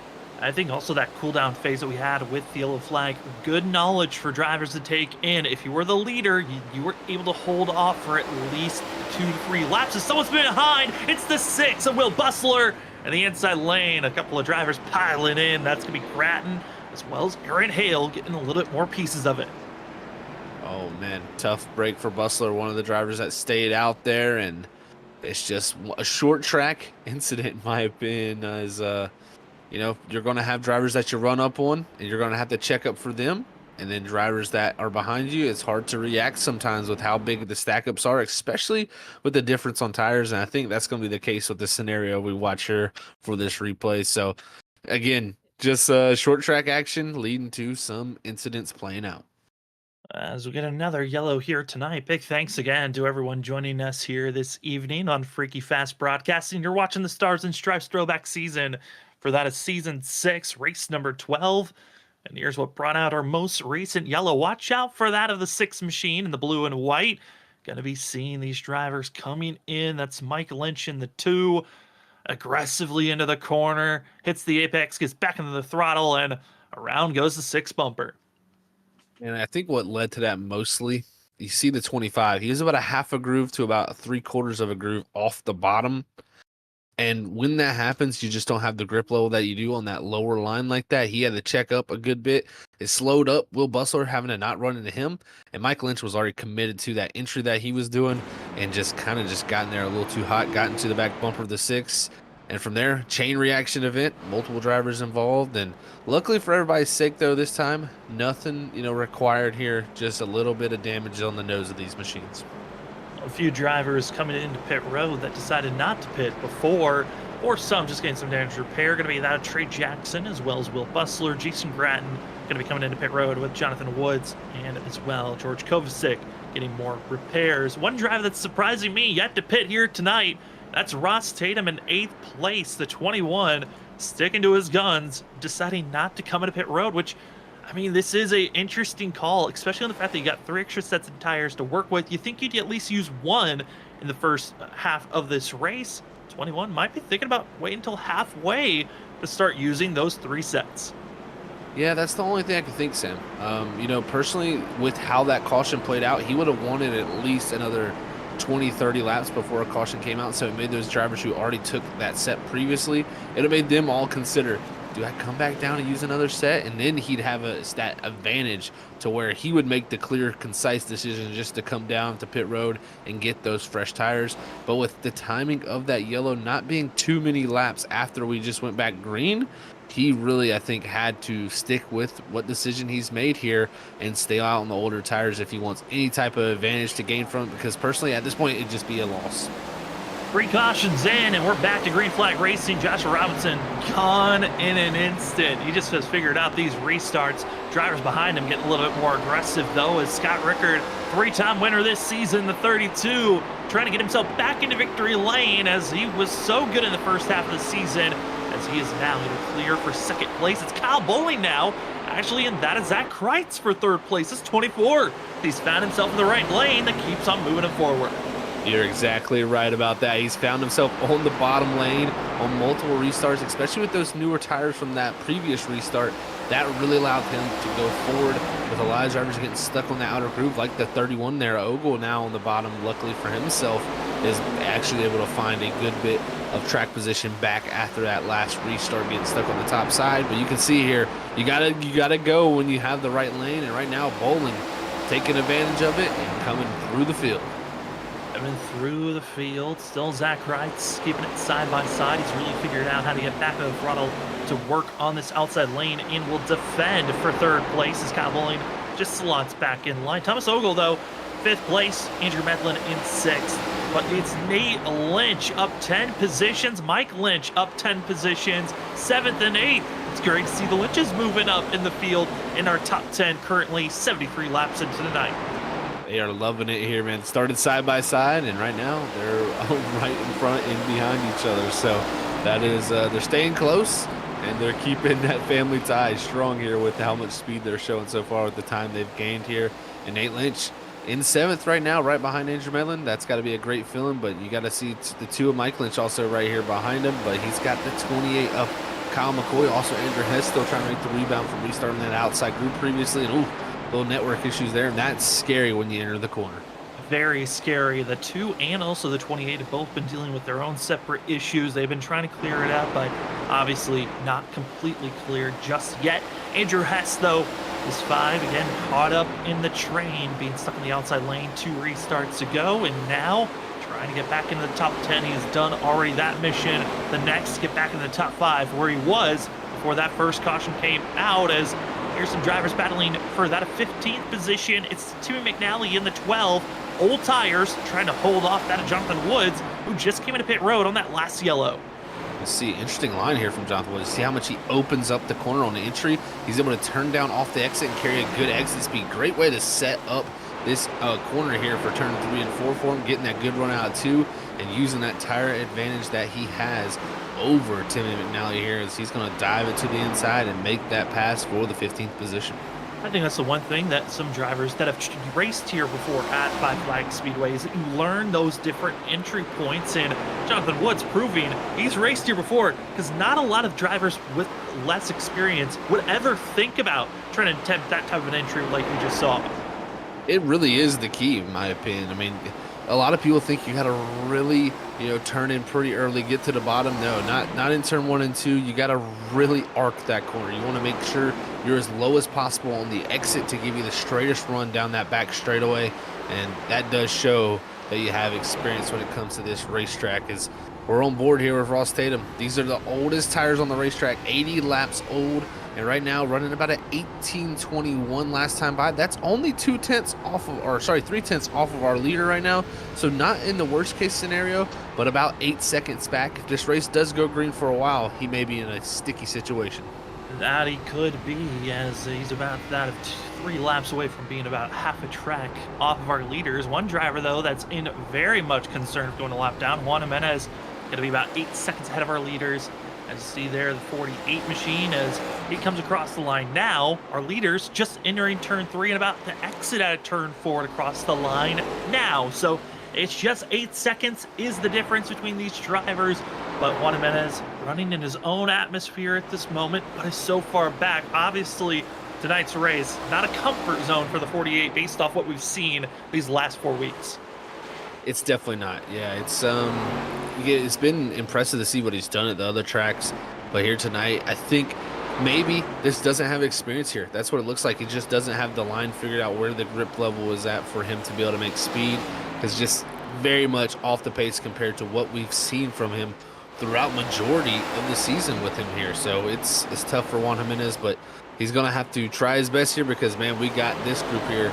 I think also that cooldown phase that we had with the yellow flag, good knowledge for drivers to take in. If you were the leader, you were able to hold off for at least 2 to 3 laps. If someone's behind, it's the 6 of Will Bustler. In the inside lane, a couple of drivers piling in. That's going to be Grattan, as well as Aaron Hale getting a little bit more pieces of it. Oh, man, tough break for Bustler, one of the drivers that stayed out there, and it's just a short track incident, in my opinion, as you know, you're going to have drivers that you run up on, and you're going to have to check up for them. And then drivers that are behind you, it's hard to react sometimes with how big the stack ups are, especially with the difference on tires. And I think that's going to be the case with the scenario we watch here for this replay. So, again, just short track action leading to some incidents playing out. As we get another yellow here tonight, big thanks again to everyone joining us here this evening on Freaky Fast Broadcasting. You're watching the Stars and Stripes Throwback Season. For that is Season 6, race number 12. And here's what brought out our most recent yellow. Watch out for that of the 6 machine in the blue and white. Going to be seeing these drivers coming in. That's Mike Lynch in the 2. Aggressively into the corner. Hits the apex, gets back into the throttle, and around goes the 6 bumper. And I think what led to that mostly, you see the 25. He was about a half a groove to about 3/4 of a groove off the bottom. And when that happens, you just don't have the grip level that you do on that lower line like that. He had to check up a good bit. It slowed up Will Bustler having to not run into him. And Mike Lynch was already committed to that entry that he was doing and just kind of just gotten there a little too hot, got into the back bumper of the 6. And from there, chain reaction event, multiple drivers involved. And luckily for everybody's sake, though, this time, nothing, required here. Just a little bit of damage on the nose of these machines. A few drivers coming into pit road that decided not to pit before, or some just getting some damage repair. Going to be that Trey Jackson, as well as Will Bustler, Jason Grattan, going to be coming into pit road with Jonathan Woods, and as well George Kovacic getting more repairs. One driver that's surprising me yet to pit here tonight, that's Ross Tatum in 8th place, the 21, sticking to his guns, deciding not to come into pit road, which, I mean, this is an interesting call, especially on the fact that you got 3 extra sets of tires to work with. You think you'd at least use 1 in the first half of this race. 21 might be thinking about waiting until halfway to start using those 3 sets. Yeah, that's the only thing I can think, Sam. Personally, with how that caution played out, he would have wanted at least another 20, 30 laps before a caution came out. So it made those drivers who already took that set previously, it made them all consider, do I come back down and use another set? And then he'd have a stat advantage to where he would make the clear, concise decision just to come down to pit road and get those fresh tires. But with the timing of that yellow not being too many laps after we just went back green, he really, I think, had to stick with what decision he's made here and stay out on the older tires if he wants any type of advantage to gain from it, because personally at this point it'd just be a loss. 3 cautions in, and we're back to green flag racing. Joshua Robinson gone in an instant. He just has figured out these restarts. Drivers behind him getting a little bit more aggressive, though, as Scott Rickard, 3-time winner this season, the 32, trying to get himself back into victory lane as he was so good in the first half of the season, as he is now going to clear for 2nd place. It's Kyle Bowling now, actually, and that is Zach Kreitz for 3rd place. It's 24. He's found himself in the right lane that keeps on moving him forward. You're exactly right about that. He's found himself on the bottom lane on multiple restarts, especially with those newer tires from that previous restart. That really allowed him to go forward with a lot of drivers getting stuck on that outer groove, like the 31 there. Ogle now on the bottom, luckily for himself, is actually able to find a good bit of track position back after that last restart, getting stuck on the top side. But you can see here, you gotta go when you have the right lane, and right now Bowling taking advantage of it and coming through the field. Coming through the field, still Zach Kreitz keeping it side by side. He's really figured out how to get back to the throttle to work on this outside lane and will defend for 3rd place as Kyle Bowling just slots back in line. Thomas Ogle, though, 5th place. Andrew Medlin in 6th. But it's Nate Lynch up 10 positions. Mike Lynch up 10 positions, 7th and 8th. It's great to see the Lynches moving up in the field in our top 10 currently, 73 laps into the night. They are loving it here, man. Started side by side, and right now they're right in front and behind each other. So that is, they're staying close. and they're keeping that family tie strong here with how much speed they're showing so far with the time they've gained here. And Nate Lynch in 7th right now, right behind Andrew Medlin. That's got to be a great feeling, but you got to see the 2 of Mike Lynch also right here behind him, but he's got the 28 of Kyle McCoy. Also, Andrew Hess still trying to make the rebound from restarting that outside group previously, and little network issues there, and that's scary when you enter the corner. Very scary. The 2 and also the 28 have both been dealing with their own separate issues. They've been trying to clear it out, but obviously not completely cleared just yet. Andrew Hess, though, is 5, again, caught up in the train, being stuck in the outside lane. 2 restarts to go, and now trying to get back into the top 10. He has done already that mission. The next, get back in the top 5, where he was before that first caution came out, as here's some drivers battling for that 15th position. It's Timmy McNally in the 12. Old tires trying to hold off that of Jonathan Woods, who just came into pit road on that last yellow. You see, interesting line here from Jonathan Woods. See how much he opens up the corner on the entry. He's able to turn down off the exit and carry a good exit speed. Great way to set up this corner here for turn 3 and 4 for him, getting that good run out of 2 and using that tire advantage that he has over Timmy McNally here, as he's going to dive it to the inside and make that pass for the 15th position. I think that's the one thing that some drivers that have raced here before at Five Flags Speedway is that you learn those different entry points, and Jonathan Woods proving he's raced here before, because not a lot of drivers with less experience would ever think about trying to attempt that type of an entry like we just saw. It really is the key, in my opinion. I mean, a lot of people think you got to really, turn in pretty early, get to the bottom. No, not in turn 1 and 2. You got to really arc that corner. You want to make sure you're as low as possible on the exit to give you the straightest run down that back straightaway. And that does show that you have experience when it comes to this racetrack. As we're on board here with Ross Tatum. These are the oldest tires on the racetrack, 80 laps old. And right now running about an 18:21 last time by. That's only 3/10 off of our leader right now. So not in the worst case scenario, but about 8 seconds back. If this race does go green for a while, he may be in a sticky situation. That he could be, as he's about that of 3 laps away from being about half a track off of our leaders. One driver, though, that's in very much concern of going a lap down, Juan Jimenez, going to be about 8 seconds ahead of our leaders. As you see there, the 48 machine, as he comes across the line now. Our leaders just entering turn 3 and about to exit out of turn 4 to cross the line now. So it's just 8 seconds is the difference between these drivers. But Juan Jimenez running in his own atmosphere at this moment, but is so far back. Obviously, tonight's race, not a comfort zone for the 48 based off what we've seen these last 4 weeks. It's definitely not. Yeah, it's been impressive to see what he's done at the other tracks, but here tonight, I think maybe this doesn't have experience here. That's what it looks like. He just doesn't have the line figured out where the grip level is at for him to be able to make speed. It's just very much off the pace compared to what we've seen from him throughout majority of the season with him here. So it's tough for Juan Jimenez, but he's going to have to try his best here, because, man, we got this group here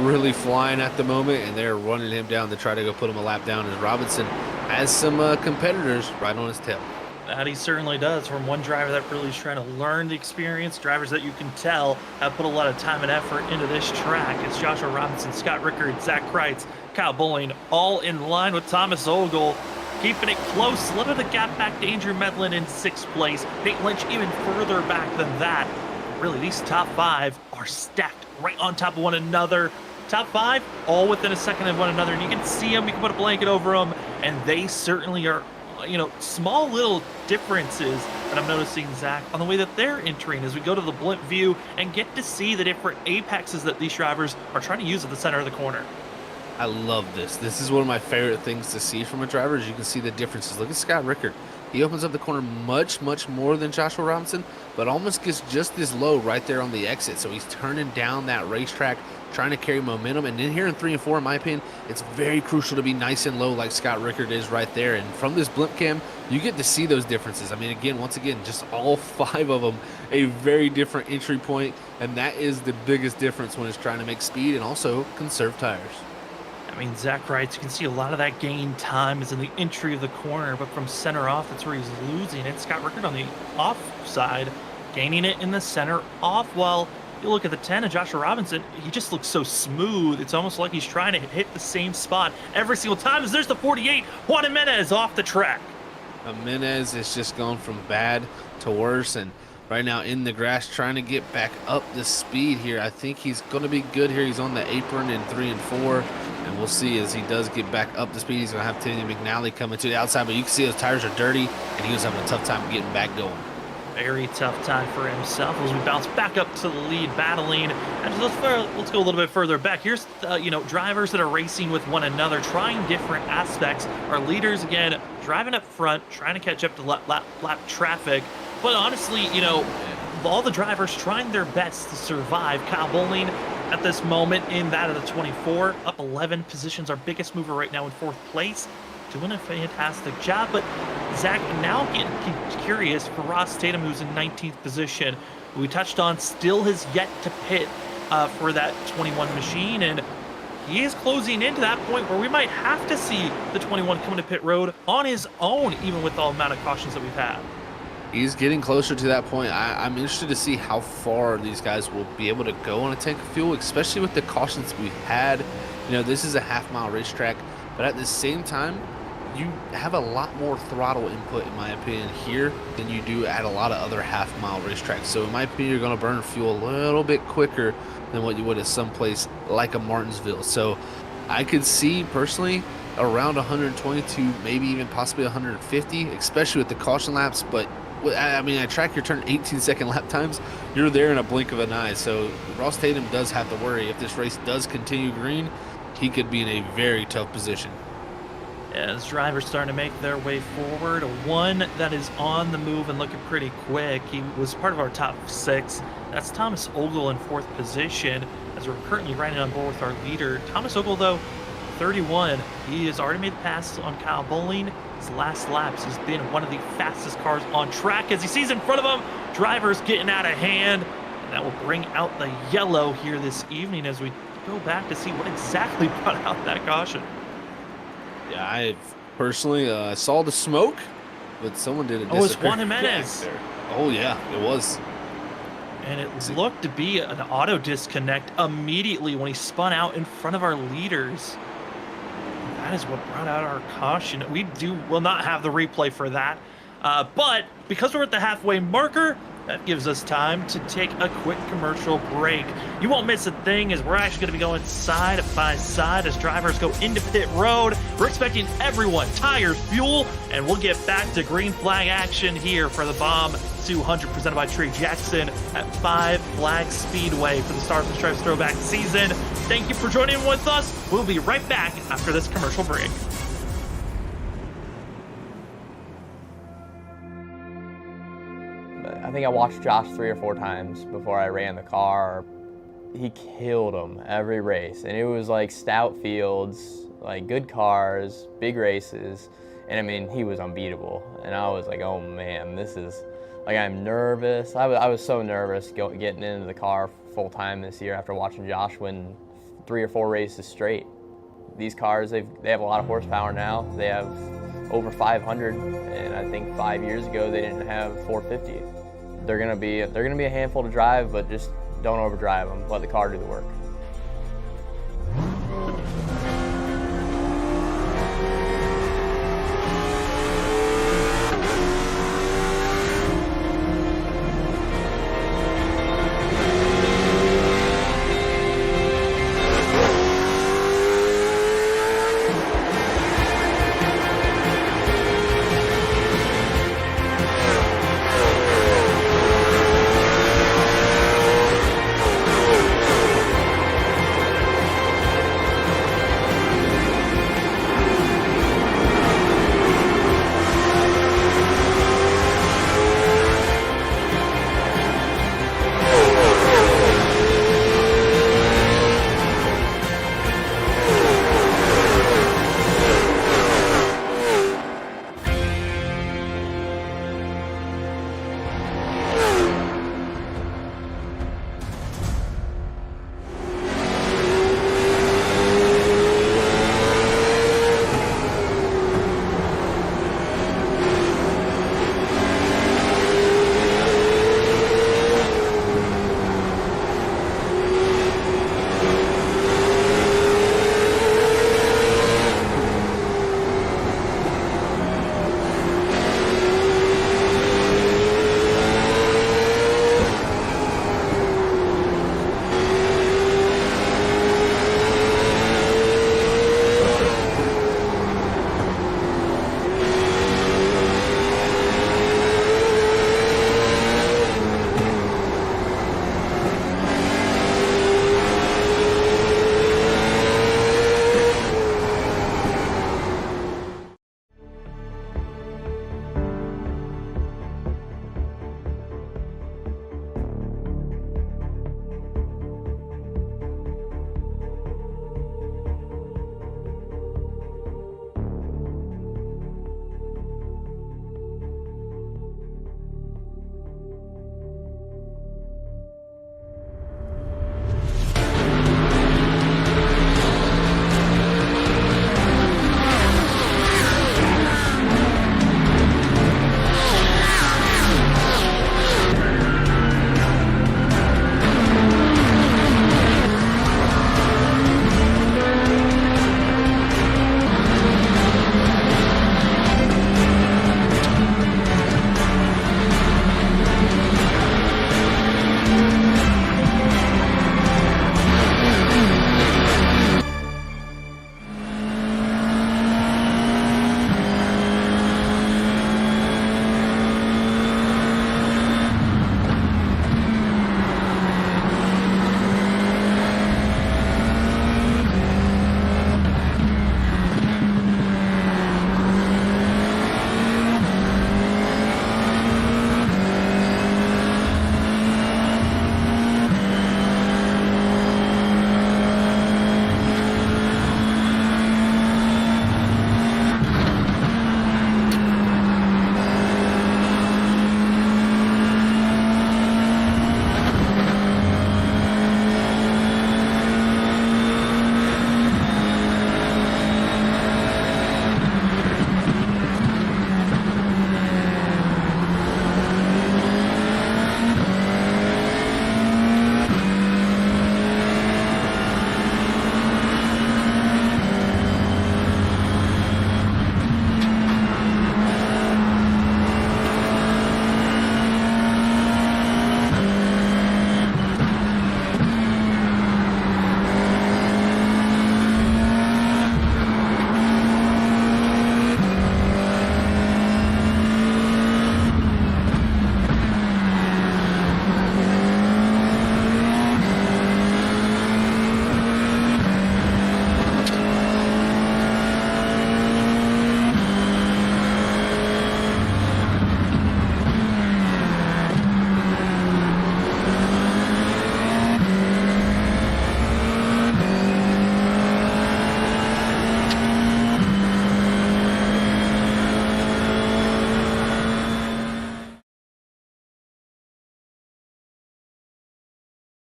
really flying at the moment, and they're running him down to try to go put him a lap down, as Robinson has some competitors right on his tail. That he certainly does. From one driver that really is trying to learn the experience, drivers that you can tell have put a lot of time and effort into this track. It's Joshua Robinson, Scott Rickard, Zach Kreitz, Kyle Bowling, all in line with Thomas Ogle, keeping it close. A little bit of gap back to Andrew Medlin in 6th place. Nate Lynch even further back than that. Really, these top 5 are stacked right on top of one another. Top 5, all within a second of one another, and you can see them, you can put a blanket over them, and they certainly are, small little differences that I'm noticing, Zach, on the way that they're entering as we go to the blimp view and get to see the different apexes that these drivers are trying to use at the center of the corner. I love this. This is one of my favorite things to see from a driver, is you can see the differences. Look at Scott Rickard. He opens up the corner much, much more than Joshua Robinson, but almost gets just as low right there on the exit. So he's turning down that racetrack, trying to carry momentum. And then here in 3 and 4, in my opinion, it's very crucial to be nice and low like Scott Rickard is right there. And from this blimp cam, you get to see those differences. I mean, once again, just all 5 of them, a very different entry point. And that is the biggest difference when it's trying to make speed and also conserve tires. I mean, Zach Kreitz, you can see a lot of that gain time is in the entry of the corner, but from center off, that's where he's losing it. Scott Rickard on the off side, gaining it in the center off, while you look at the 10 of Joshua Robinson, he just looks so smooth. It's almost like he's trying to hit the same spot every single time. As there's the 48, Juan Jimenez off the track. Jimenez is just going from bad to worse, and right now in the grass trying to get back up the speed here. I think he's going to be good here. He's on the apron in 3 and 4, and we'll see as he does get back up the speed. He's going to have Timmy McNally coming to the outside, but you can see those tires are dirty, and he was having a tough time getting back going. Very tough time for himself as we bounce back up to the lead, battling. And let's go a little bit further back. Here's drivers that are racing with one another, trying different aspects. Our leaders again driving up front, trying to catch up to lap traffic. But honestly, all the drivers trying their best to survive. Kyle Bowling at this moment in that of the 24, up 11 positions. Our biggest mover right now in 4th place, doing a fantastic job. But Zach, now getting curious for Ross Tatum, who's in 19th position. We touched on still has yet to pit for that 21 machine, and he is closing into that point where we might have to see the 21 coming to pit road on his own, even with the amount of cautions that we've had. He's getting closer to that point. I'm interested to see how far these guys will be able to go on a tank of fuel, especially with the cautions we've had. This is a half-mile racetrack, but at the same time, you have a lot more throttle input, in my opinion, here than you do at a lot of other half-mile racetracks. So in my opinion, you're going to burn fuel a little bit quicker than what you would at some place like a Martinsville. So I could see, personally, around 122, maybe even possibly 150, especially with the caution laps. But I mean, at track, you're turning 18-second lap times. You're there in a blink of an eye. So Ross Tatum does have to worry. If this race does continue green, he could be in a very tough position. As drivers starting to make their way forward, one that is on the move and looking pretty quick. He was part of our top 6. That's Thomas Ogle in 4th position, as we're currently riding on board with our leader. Thomas Ogle, though, 31. He has already made the pass on Kyle Bowling. His last laps, he's been one of the fastest cars on track. As he sees in front of him, drivers getting out of hand. And that will bring out the yellow here this evening as we go back to see what exactly brought out that caution. Yeah, I personally saw the smoke, but someone did it. Oh, it's Juan Jimenez. Oh, yeah, it was. And it looked to be an auto disconnect immediately when he spun out in front of our leaders. That is what brought out our caution. We will not have the replay for that. But because we're at the halfway marker, that gives us time to take a quick commercial break. You won't miss a thing, as we're actually going to be going side by side as drivers go into pit road. We're expecting everyone, tires, fuel, and we'll get back to green flag action here for the Bomb 200 presented by Trey Jackson at 5 Flag Speedway for the Stars and Stripes Throwback season. Thank you for joining with us. We'll be right back after this commercial break. I think I watched Josh 3 or 4 times before I ran the car. He killed them every race, and it was like stout fields, like good cars, big races, and I mean, he was unbeatable. And I was like, oh man, this is, like, I'm nervous. I was so nervous getting into the car full time this year after watching Josh win 3 or 4 races straight. These cars, they have a lot of horsepower now. They have over 500, and I think 5 years ago they didn't have 450. They're gonna be a handful to drive, but just don't overdrive them. Let the car do the work.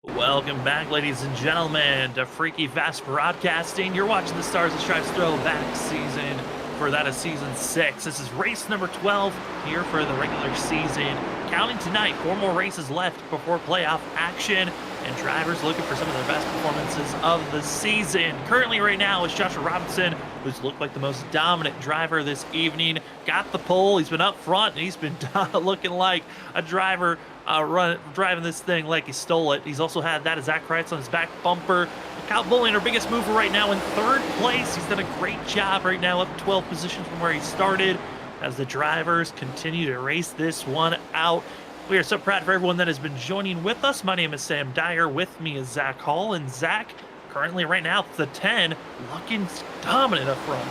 Welcome back, ladies and gentlemen, to Freaky Fast Broadcasting. You're watching the Stars and Stripes Throwback season for that of season 6. This is race number 12 here for the regular season. Counting tonight, 4 more races left before playoff action, and drivers looking for some of their best performances of the season. Currently right now is Joshua Robinson, who's looked like the most dominant driver this evening. Got the pole, he's been up front, and he's been looking like a driver driving this thing like he stole it. He's also had that as Zach Kreitz on his back bumper. Kyle Bulling, our biggest mover right now, in 3rd place. He's done a great job right now, up 12 positions from where he started, as the drivers continue to race this one out. We are so proud for everyone that has been joining with us. My name is Sam Dyer. With me is Zach Hall, and Zach, currently right now, the 10, looking dominant up front.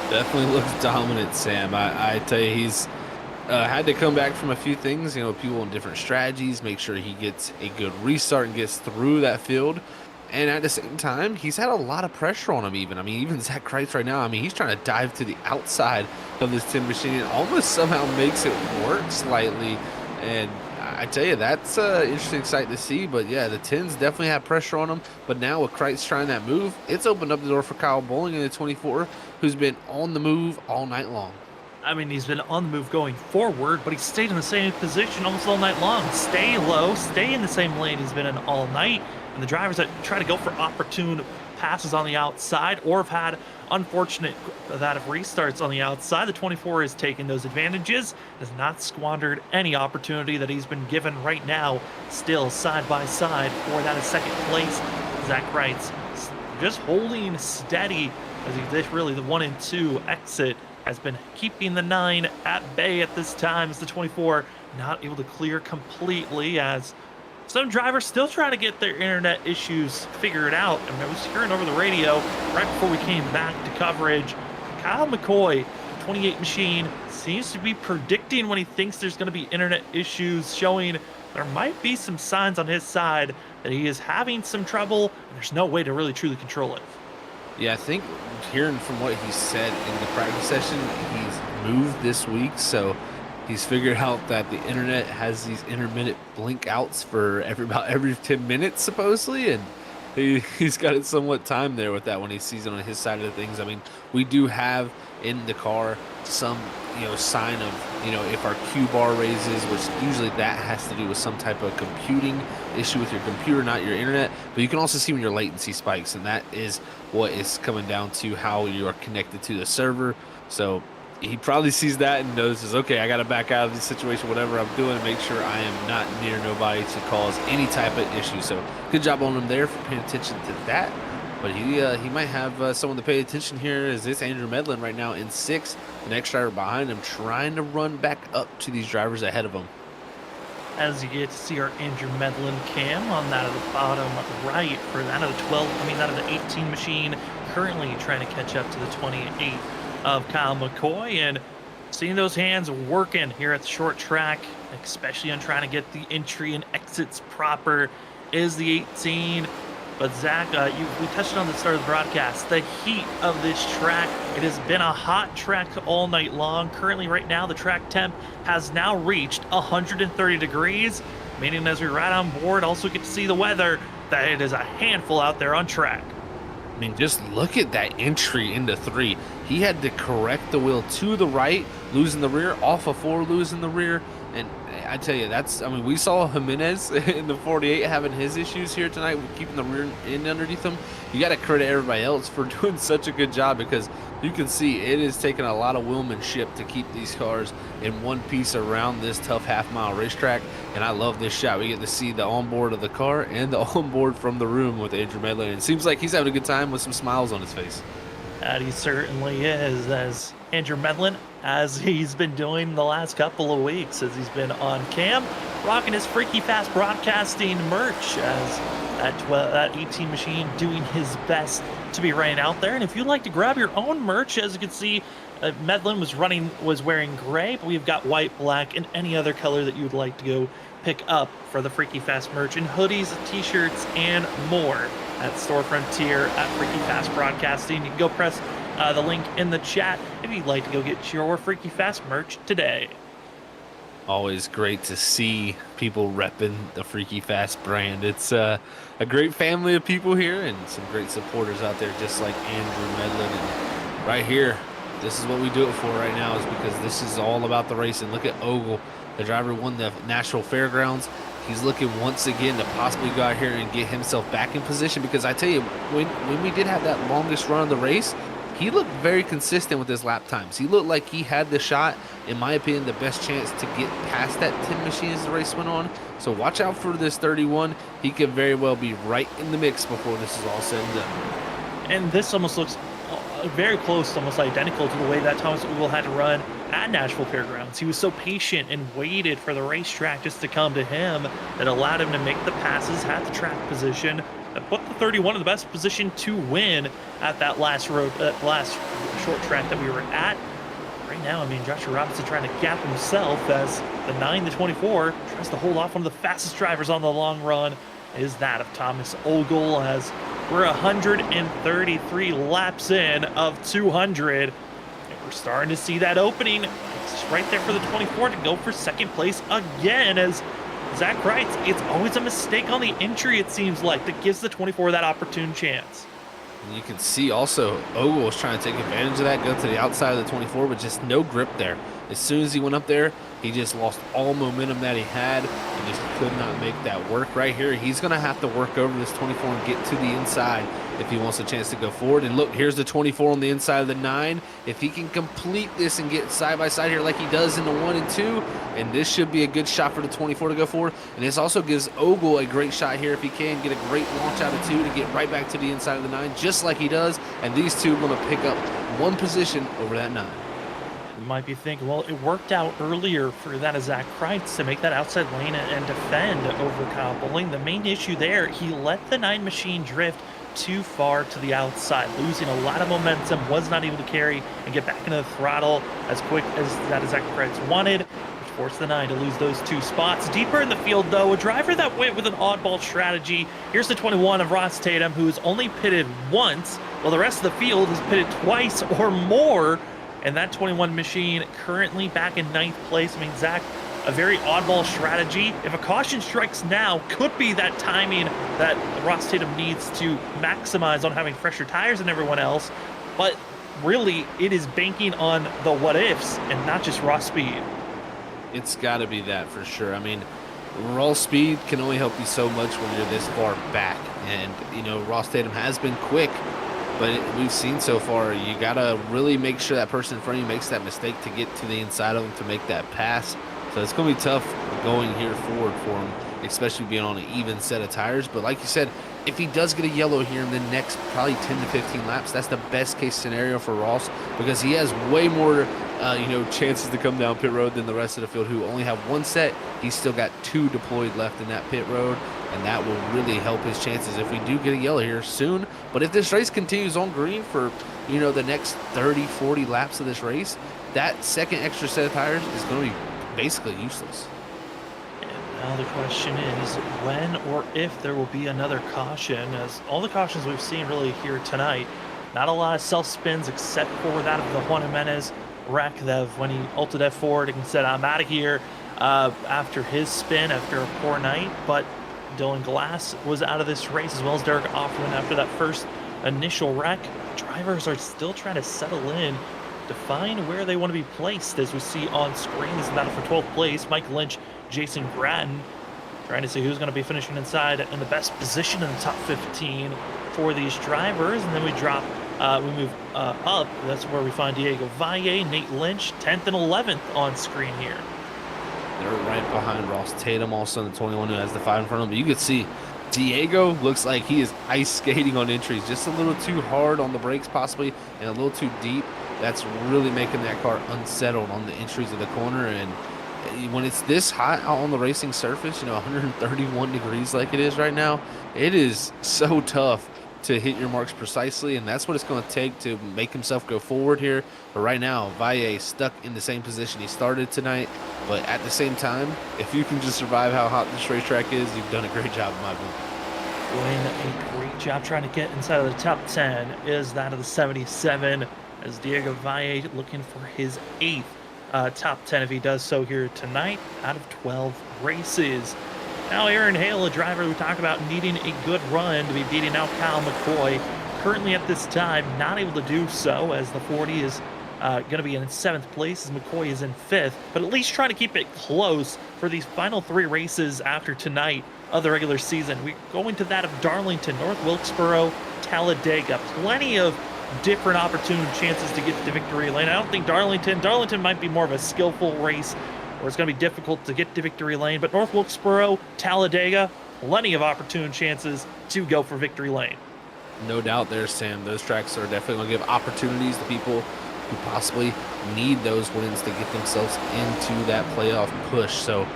Definitely looks dominant, Sam. I tell you, he's had to come back from a few things, people on different strategies, make sure he gets a good restart and gets through that field. And at the same time, he's had a lot of pressure on him even. I mean, even Zach Kreitz right now, he's trying to dive to the outside of this 10 machine and almost somehow makes it work slightly. And I tell you, that's interesting sight to see. But yeah, the 10s definitely have pressure on them. But now with Kreitz trying that move, it's opened up the door for Kyle Bulling in the 24, who's been on the move all night long. I mean, he's been on the move going forward, but he stayed in the same position almost all night long. Stay low, stay in the same lane he's been in all night. And the drivers that try to go for opportune passes on the outside or have had unfortunate that of restarts on the outside, the 24 has taken those advantages, has not squandered any opportunity that he's been given right now, still side by side for that is 2nd place. Zach Kreitz just holding steady as he did really the 1 and 2 exit, has been keeping the 9 at bay at this time as the 24 not able to clear completely, as some drivers still trying to get their internet issues figured out. And I was hearing over the radio right before we came back to coverage, Kyle McCoy, 28 machine, seems to be predicting when he thinks there's going to be internet issues, showing there might be some signs on his side that he is having some trouble, and there's no way to really truly control it. Yeah, I think hearing from what he said in the practice session, he's moved this week, so he's figured out that the internet has these intermittent blink outs for about every 10 minutes, supposedly, and he's got it somewhat timed there with that when he sees it on his side of the things. I mean, we do have in the car some, sign of, if our Q bar raises, which usually that has to do with some type of computing issue with your computer, not your internet. But you can also see when your latency spikes, and that is what is coming down to how you are connected to the server. So he probably sees that and notices, okay, I got to back out of this situation, whatever I'm doing, and make sure I am not near nobody to cause any type of issue. So good job on him there for paying attention to that. But he might have someone to pay attention here, as this Andrew Medlin right now in 6th, the next driver behind him trying to run back up to these drivers ahead of him. As you get to see our Andrew Medlin cam on that of the bottom right for that of the that of the 18 machine, currently trying to catch up to the 28 of Kyle McCoy, and seeing those hands working here at the short track, especially on trying to get the entry and exits proper, is the 18. But Zach, we touched on the start of the broadcast, the heat of this track. It has been a hot track all night long. Currently right now, the track temp has now reached 130 degrees, meaning as we ride on board, also get to see the weather, that it is a handful out there on track. I mean, just look at that entry into 3. He had to correct the wheel to the right, losing the rear, off of 4, losing the rear. And I tell you, we saw Jimenez in the 48 having his issues here tonight with keeping the rear end underneath him. You got to credit everybody else for doing such a good job, because you can see it is taking a lot of wheelmanship to keep these cars in one piece around this tough half-mile racetrack. And I love this shot. We get to see the onboard of the car and the onboard from the room with Andrew Medlin. It seems like he's having a good time with some smiles on his face. That he certainly is, as Andrew Medlin, as he's been doing the last couple of weeks, as he's been on cam, rocking his Freaky Fast Broadcasting merch, as that 18 machine doing his best to be running out there. And if you'd like to grab your own merch, as you can see, Medlin was wearing gray, but we've got white, black, and any other color that you'd like to go pick up for the Freaky Fast merch, and hoodies, t-shirts, and more at Store Frontier at Freaky Fast Broadcasting. You can go press the link in the chat if you'd like to go get your Freaky Fast merch today. Always great to see people repping the Freaky Fast brand. It's a great family of people here and some great supporters out there, just like Andrew Medlin. And right here, this is what we do it for right now, is because this is all about the racing. Look at Ogle, the driver who won the Nashville Fairgrounds. He's looking once again to possibly go out here and get himself back in position, because I tell you, when we did have that longest run of the race, he looked very consistent with his lap times. He looked like he had the shot, in my opinion, the best chance to get past that 10 machine as the race went on. So watch out for this 31. He could very well be right in the mix before this is all said and done. And this almost looks very close, almost identical to the way that Thomas Ugal had to run at Nashville Fairgrounds. He was so patient and waited for the racetrack just to come to him that allowed him to make the passes, had the track position, that put the 31 in the best position to win at that last short track that we were at. Right now, I mean, Joshua Robinson trying to gap himself as the 9 to 24 tries to hold off one of the fastest drivers on the long run, is that of Thomas Ogle, as we're 133 laps in of 200. And we're starting to see that opening. It's right there for the 24 to go for second place again, as Zach writes, it's always a mistake on the entry, it seems like, that gives the 24 that opportune chance. And you can see also Ogle was trying to take advantage of that, go to the outside of the 24, but just no grip there. As soon as he went up there, he just lost all momentum that he had and just could not make that work. Right here, he's going to have to work over this 24 and get to the inside if he wants a chance to go forward. And look, here's the 24 on the inside of the 9. If he can complete this and get side by side here like he does in the 1 and 2, and this should be a good shot for the 24 to go forward. And this also gives Ogle a great shot here if he can get a great launch out of 2 to get right back to the inside of the 9, just like he does. And these two are going to pick up one position over that 9. You might be thinking, well, it worked out earlier for that of Zach Kreitz to make that outside lane and defend over Kyle Bowling. The main issue there, he let the 9 machine drift too far to the outside, losing a lot of momentum, was not able to carry and get back into the throttle as quick as that Zach Kreitz wanted, which forced the 9 to lose those 2 spots. Deeper in the field, though, a driver that went with an oddball strategy. Here's the 21 of Ross Tatum, who's only pitted once, while the rest of the field has pitted twice or more. And that 21 machine currently back in 9th place. I mean, Zach, a very oddball strategy. If a caution strikes now, could be that timing that Ross Tatum needs to maximize on having fresher tires than everyone else. But really, it is banking on the what ifs and not just raw speed. It's got to be that for sure. I mean, raw speed can only help you so much when you're this far back. And, you know, Ross Tatum has been quick, but we've seen so far, you got to really make sure that person in front of you makes that mistake to get to the inside of them to make that pass. So it's going to be tough going here forward for him, especially being on an even set of tires. But like you said, if he does get a yellow here in the next probably 10 to 15 laps, that's the best case scenario for Ross, because he has way more chances to come down pit road than the rest of the field, who only have 1 set. He's still got 2 deployed left in that pit road, and that will really help his chances if we do get a yellow here soon. But if this race continues on green for, the next 30, 40 laps of this race, that second extra set of tires is going to be basically useless. And now the question is when or if there will be another caution, as all the cautions we've seen really here tonight, not a lot of self spins except for that of the Juan Jimenez wreck that when he ulted F forward and said, I'm out of here after his spin after a poor night. But Dylan Glass was out of this race, as well as Derek Offerman after that first initial wreck. Drivers are still trying to settle in to find where they want to be placed, as we see on screen. This is battle for 12th place. Mike Lynch, Jason Gratton trying to see who's going to be finishing inside in the best position in the top 15 for these drivers. And then we drop, we move up. That's where we find Diego Valle, Nate Lynch, 10th and 11th on screen here. They're right behind Ross Tatum, also in the 21, who has the 5 in front of him. But you can see Diego looks like he is ice skating on entries, just a little too hard on the brakes possibly, and a little too deep. That's really making that car unsettled on the entries of the corner. And when it's this hot out on the racing surface, 131 degrees like it is right now, it is so tough to hit your marks precisely, and that's what it's going to take to make himself go forward here. But right now, Valle stuck in the same position he started tonight. But at the same time, if you can just survive how hot this racetrack is, you've done a great job, in my opinion. Doing a great job trying to get inside of the top 10 is that of the 77, as Diego Valle looking for his 8th top 10 if he does so here tonight out of 12 races. Now Aaron Hale, a driver we talk about needing a good run to be beating out Kyle McCoy, currently at this time not able to do so, as the 40 is going to be in 7th place as McCoy is in 5th, but at least trying to keep it close for these final 3 races after tonight of the regular season. We go into that of Darlington, North Wilkesboro, Talladega. Plenty of different opportune chances to get to victory lane. I don't think Darlington might be more of a skillful race where it's going to be difficult to get to victory lane, but North Wilkesboro, Talladega, plenty of opportune chances to go for victory lane. No doubt there, Sam. Those tracks are definitely going to give opportunities to people who possibly need those wins to get themselves into that playoff push. So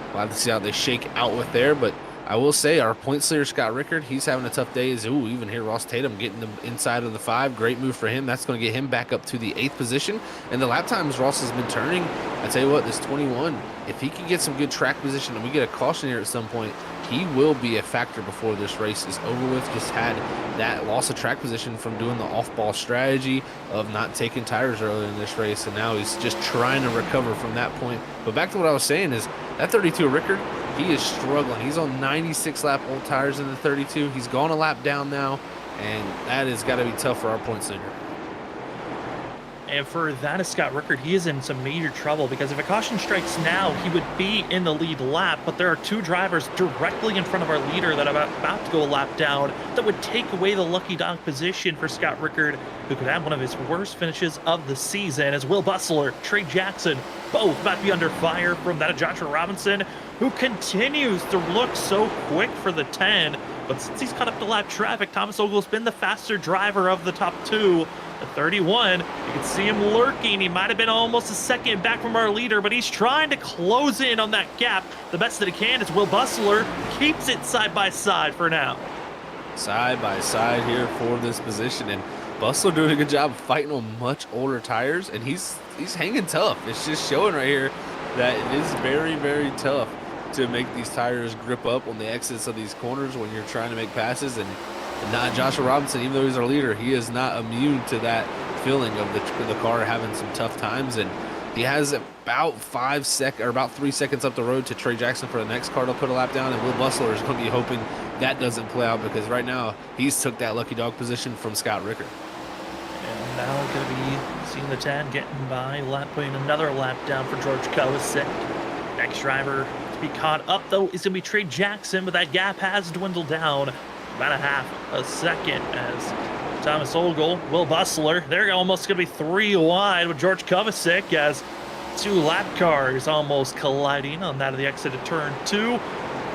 we'll have to see how they shake out with there, but I will say our points leader, Scott Rickard, he's having a tough day. Even here, Ross Tatum getting them inside of the 5. Great move for him. That's going to get him back up to the 8th position. And the lap times Ross has been turning, I tell you what, this 21, if he can get some good track position and we get a caution here at some point, he will be a factor before this race is over with. Just had that loss of track position from doing the off-ball strategy of not taking tires earlier in this race, and now he's just trying to recover from that point. But back to what I was saying is that 32 Rickard, he is struggling. He's on 96 lap old tires in the 32. He's gone a lap down now, and that has got to be tough for our points leader. And for that is Scott Rickard, he is in some major trouble because if a caution strikes now, he would be in the lead lap, but there are 2 drivers directly in front of our leader that are about to go a lap down that would take away the lucky dog position for Scott Rickard, who could have one of his worst finishes of the season, as Will Bustler, Trey Jackson, both about to be under fire from that of Joshua Robinson, who continues to look so quick for the 10, but since he's caught up to lap traffic, Thomas Ogle's been the faster driver of the top 2. The 31, you can see him lurking. He might have been almost a second back from our leader, but he's trying to close in on that gap the best that he can as Will Bustler keeps it side by side for now. Side by side here for this position, and Bustler doing a good job fighting on much older tires, and he's hanging tough. It's just showing right here that it is very, very tough to make these tires grip up on the exits of these corners when you're trying to make passes. And not Joshua Robinson, even though he's our leader, he is not immune to that feeling of the car having some tough times. And he has about 3 seconds up the road to Trey Jackson for the next car to put a lap down, and Will Bustler is going to be hoping that doesn't play out, because right now he's took that lucky dog position from Scott Rickard. And now going to be seeing the 10 getting by, putting another lap down for George Kovacic. Next driver to be caught up, though, is going to be Trey Jackson, but that gap has dwindled down about a half a second as Thomas Ogle, Will Bustler, they're almost going to be 3 wide with George Kovacic as 2 lap cars almost colliding on that of the exit of turn 2.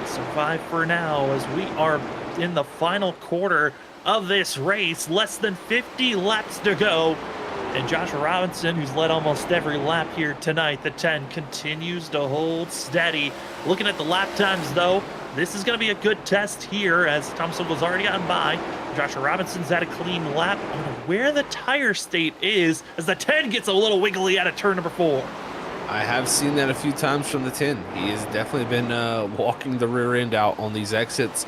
Survive for now as we are in the final quarter of this race, less than 50 laps to go. And Joshua Robinson, who's led almost every lap here tonight, the 10, continues to hold steady. Looking at the lap times, though, this is going to be a good test here as Thomas Ogle's already gotten by. Joshua Robinson's had a clean lap. I don't know where the tire state is as the 10 gets a little wiggly out of turn number 4. I have seen that a few times from the 10. He has definitely been walking the rear end out on these exits,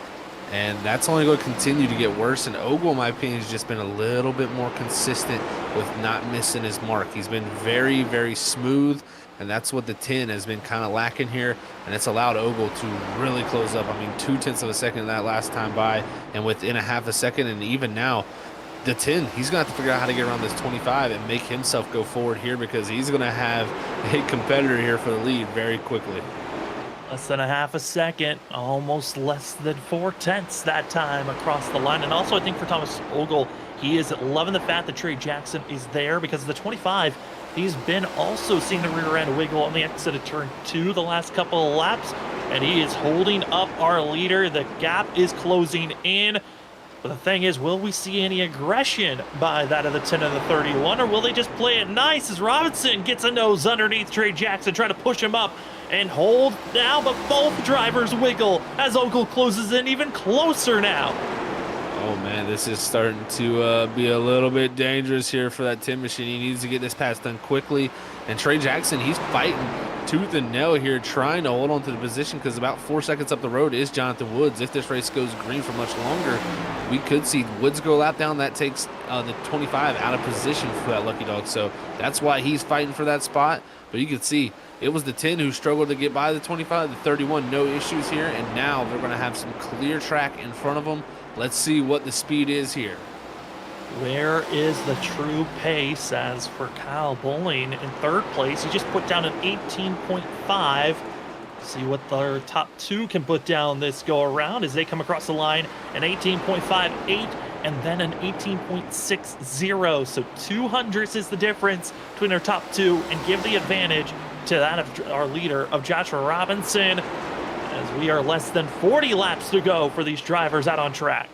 and that's only going to continue to get worse. And Ogle, in my opinion, has just been a little bit more consistent with not missing his mark. He's been very, very smooth, and that's what the 10 has been kind of lacking here, and it's allowed Ogle to really close up. I mean, 0.2 of a second that last time by, and within a half a second, and even now, the 10, he's going to have to figure out how to get around this 25 and make himself go forward here, because he's going to have a competitor here for the lead very quickly. Less than a half a second, almost less than 0.4 that time across the line. And also, I think for Thomas Ogle, he is loving the fact that Trey Jackson is there, because of the 25, he's been also seeing the rear end wiggle on the exit of turn 2 the last couple of laps, and he is holding up our leader. The gap is closing in. But the thing is, will we see any aggression by that of the 10 and the 31, or will they just play it nice as Robinson gets a nose underneath Trey Jackson, trying to push him up and hold now, but both drivers wiggle as Ogle closes in even closer now. Oh man, this is starting to be a little bit dangerous here for that 10 machine. He needs to get this pass done quickly. And Trey Jackson, he's fighting tooth and nail here, trying to hold on to the position because about 4 seconds up the road is Jonathan Woods. If this race goes green for much longer, we could see Woods go a lap down. That takes the 25 out of position for that lucky dog. So that's why he's fighting for that spot. But you can see it was the 10 who struggled to get by the 25. The 31, no issues here. And now they're going to have some clear track in front of them. Let's see what the speed is here. Where is the true pace? As for Kyle Bowling in third place, he just put down an 18.5. See what their top two can put down this go around as they come across the line. An 18.58 and then an 18.60. So 200s is the difference between our top two, and give the advantage to that of our leader of Joshua Robinson, as we are less than 40 laps to go for these drivers out on track.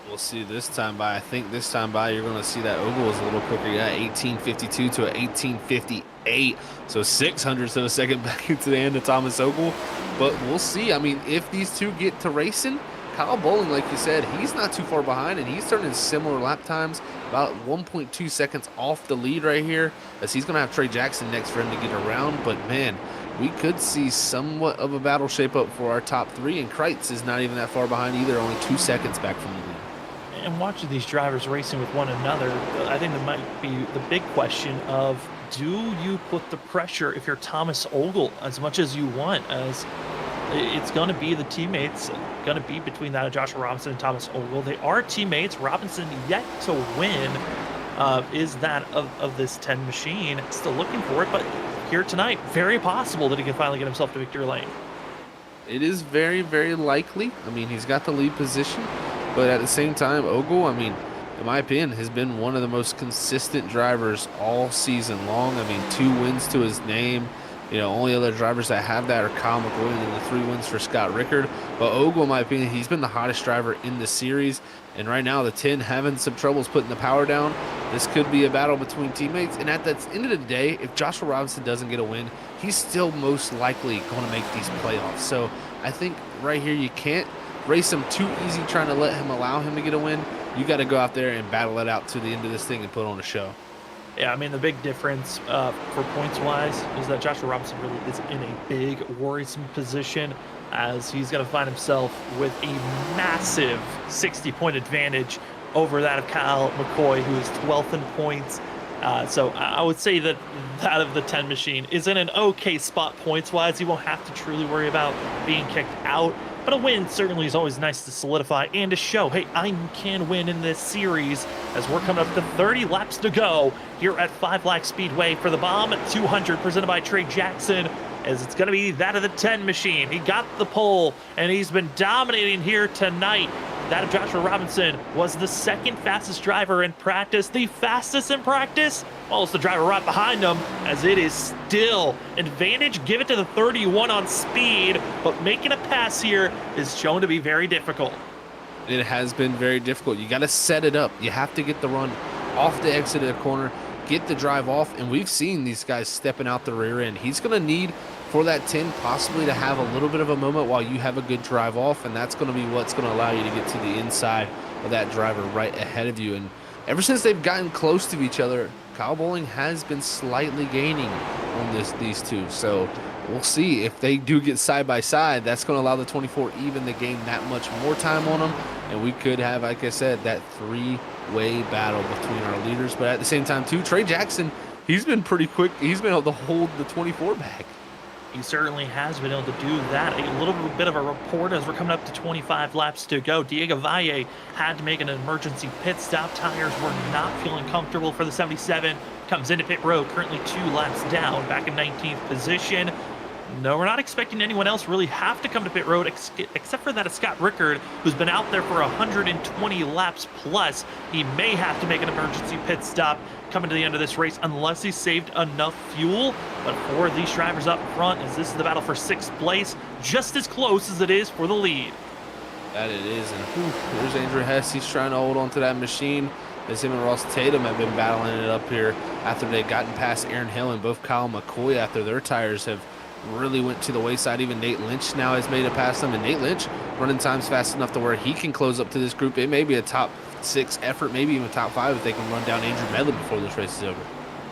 We'll see this time by. I think this time by you're going to see that Ogle is a little quicker. You got 1852 to an 1858. So 600ths of a second back into the end of Thomas Ogle. But we'll see. I mean, if these two get to racing, Kyle Bowling, like you said, he's not too far behind, and he's turning similar lap times, about 1.2 seconds off the lead right here, as he's going to have Trey Jackson next for him to get around. But, man, we could see somewhat of a battle shape up for our top three, and Kreitz is not even that far behind either, only 2 seconds back from the lead. And watching these drivers racing with one another, I think that might be the big question of, do you put the pressure if you're Thomas Ogle as much as you want? As it's going to be the teammates, going to be between that of Joshua Robinson and Thomas Ogle. They are teammates. Robinson yet to win is that of this 10 machine. Still looking for it, but here tonight, very possible that he can finally get himself to victory lane. It is very, very likely. I mean, he's got the lead position. But at the same time, Ogle, I mean, in my opinion, has been one of the most consistent drivers all season long. I mean, 2 wins to his name. You know, only other drivers that have that are Kyle McCoy and the 3 wins for Scott Rickard. But Ogle, in my opinion, he's been the hottest driver in the series. And right now, the 10 having some troubles putting the power down. This could be a battle between teammates. And at the end of the day, if Joshua Robinson doesn't get a win, he's still most likely going to make these playoffs. So I think right here you can't race him too easy trying to allow him to get a win. You got to go out there and battle it out to the end of this thing and put on a show. Yeah, I mean, the big difference for points-wise is that Joshua Robinson really is in a big, worrisome position, as he's going to find himself with a massive 60-point advantage over that of Kyle McCoy, who is 12th in points. So I would say that of the 10 machine is in an okay spot points-wise. He won't have to truly worry about being kicked out. But a win certainly is always nice to solidify and to show, hey, I can win in this series, as we're coming up to 30 laps to go here at 5 Lakes Speedway for the Bomb 200 presented by Trey Jackson, as it's going to be that of the 10 machine. He got the pole, and he's been dominating here tonight. That of Joshua Robinson was the 2nd fastest driver in practice. The fastest in practice? Well, it's the driver right behind him, as it is still advantage. Give it to the 31 on speed, but making a pass here is shown to be very difficult. It has been very difficult. You got to set it up. You have to get the run off the exit of the corner, get the drive off, and we've seen these guys stepping out the rear end. He's going to need for that 10 possibly to have a little bit of a moment while you have a good drive off, and that's going to be what's going to allow you to get to the inside of that driver right ahead of you. And ever since they've gotten close to each other, Kyle Bowling has been slightly gaining on these two. So we'll see if they do get side by side. That's going to allow the 24 even to gain that much more time on them, and we could have, like I said, that 3-way battle between our leaders. But at the same time too, Trey Jackson, he's been pretty quick. He's been able to hold the 24 back. He certainly has been able to do that. A little bit of a report as we're coming up to 25 laps to go. Diego Valle had to make an emergency pit stop. Tires were not feeling comfortable for the 77. Comes into pit road, currently 2 laps down, back in 19th position. No, we're not expecting anyone else really have to come to pit road except for that of Scott Rickard, who's been out there for 120 laps plus. He may have to make an emergency pit stop coming to the end of this race unless he saved enough fuel. But for these drivers up front, as this is the battle for 6th place, just as close as it is for the lead. That it is, and there's Andrew Hess. He's trying to hold on to that machine, as him and Ross Tatum have been battling it up here after they've gotten past Aaron Hill and both Kyle McCoy after their tires have really went to the wayside. Even Nate Lynch now has made it past them, and Nate Lynch running times fast enough to where he can close up to this group. It may be a top 6 effort, maybe even top 5 if they can run down Andrew Medley before this race is over.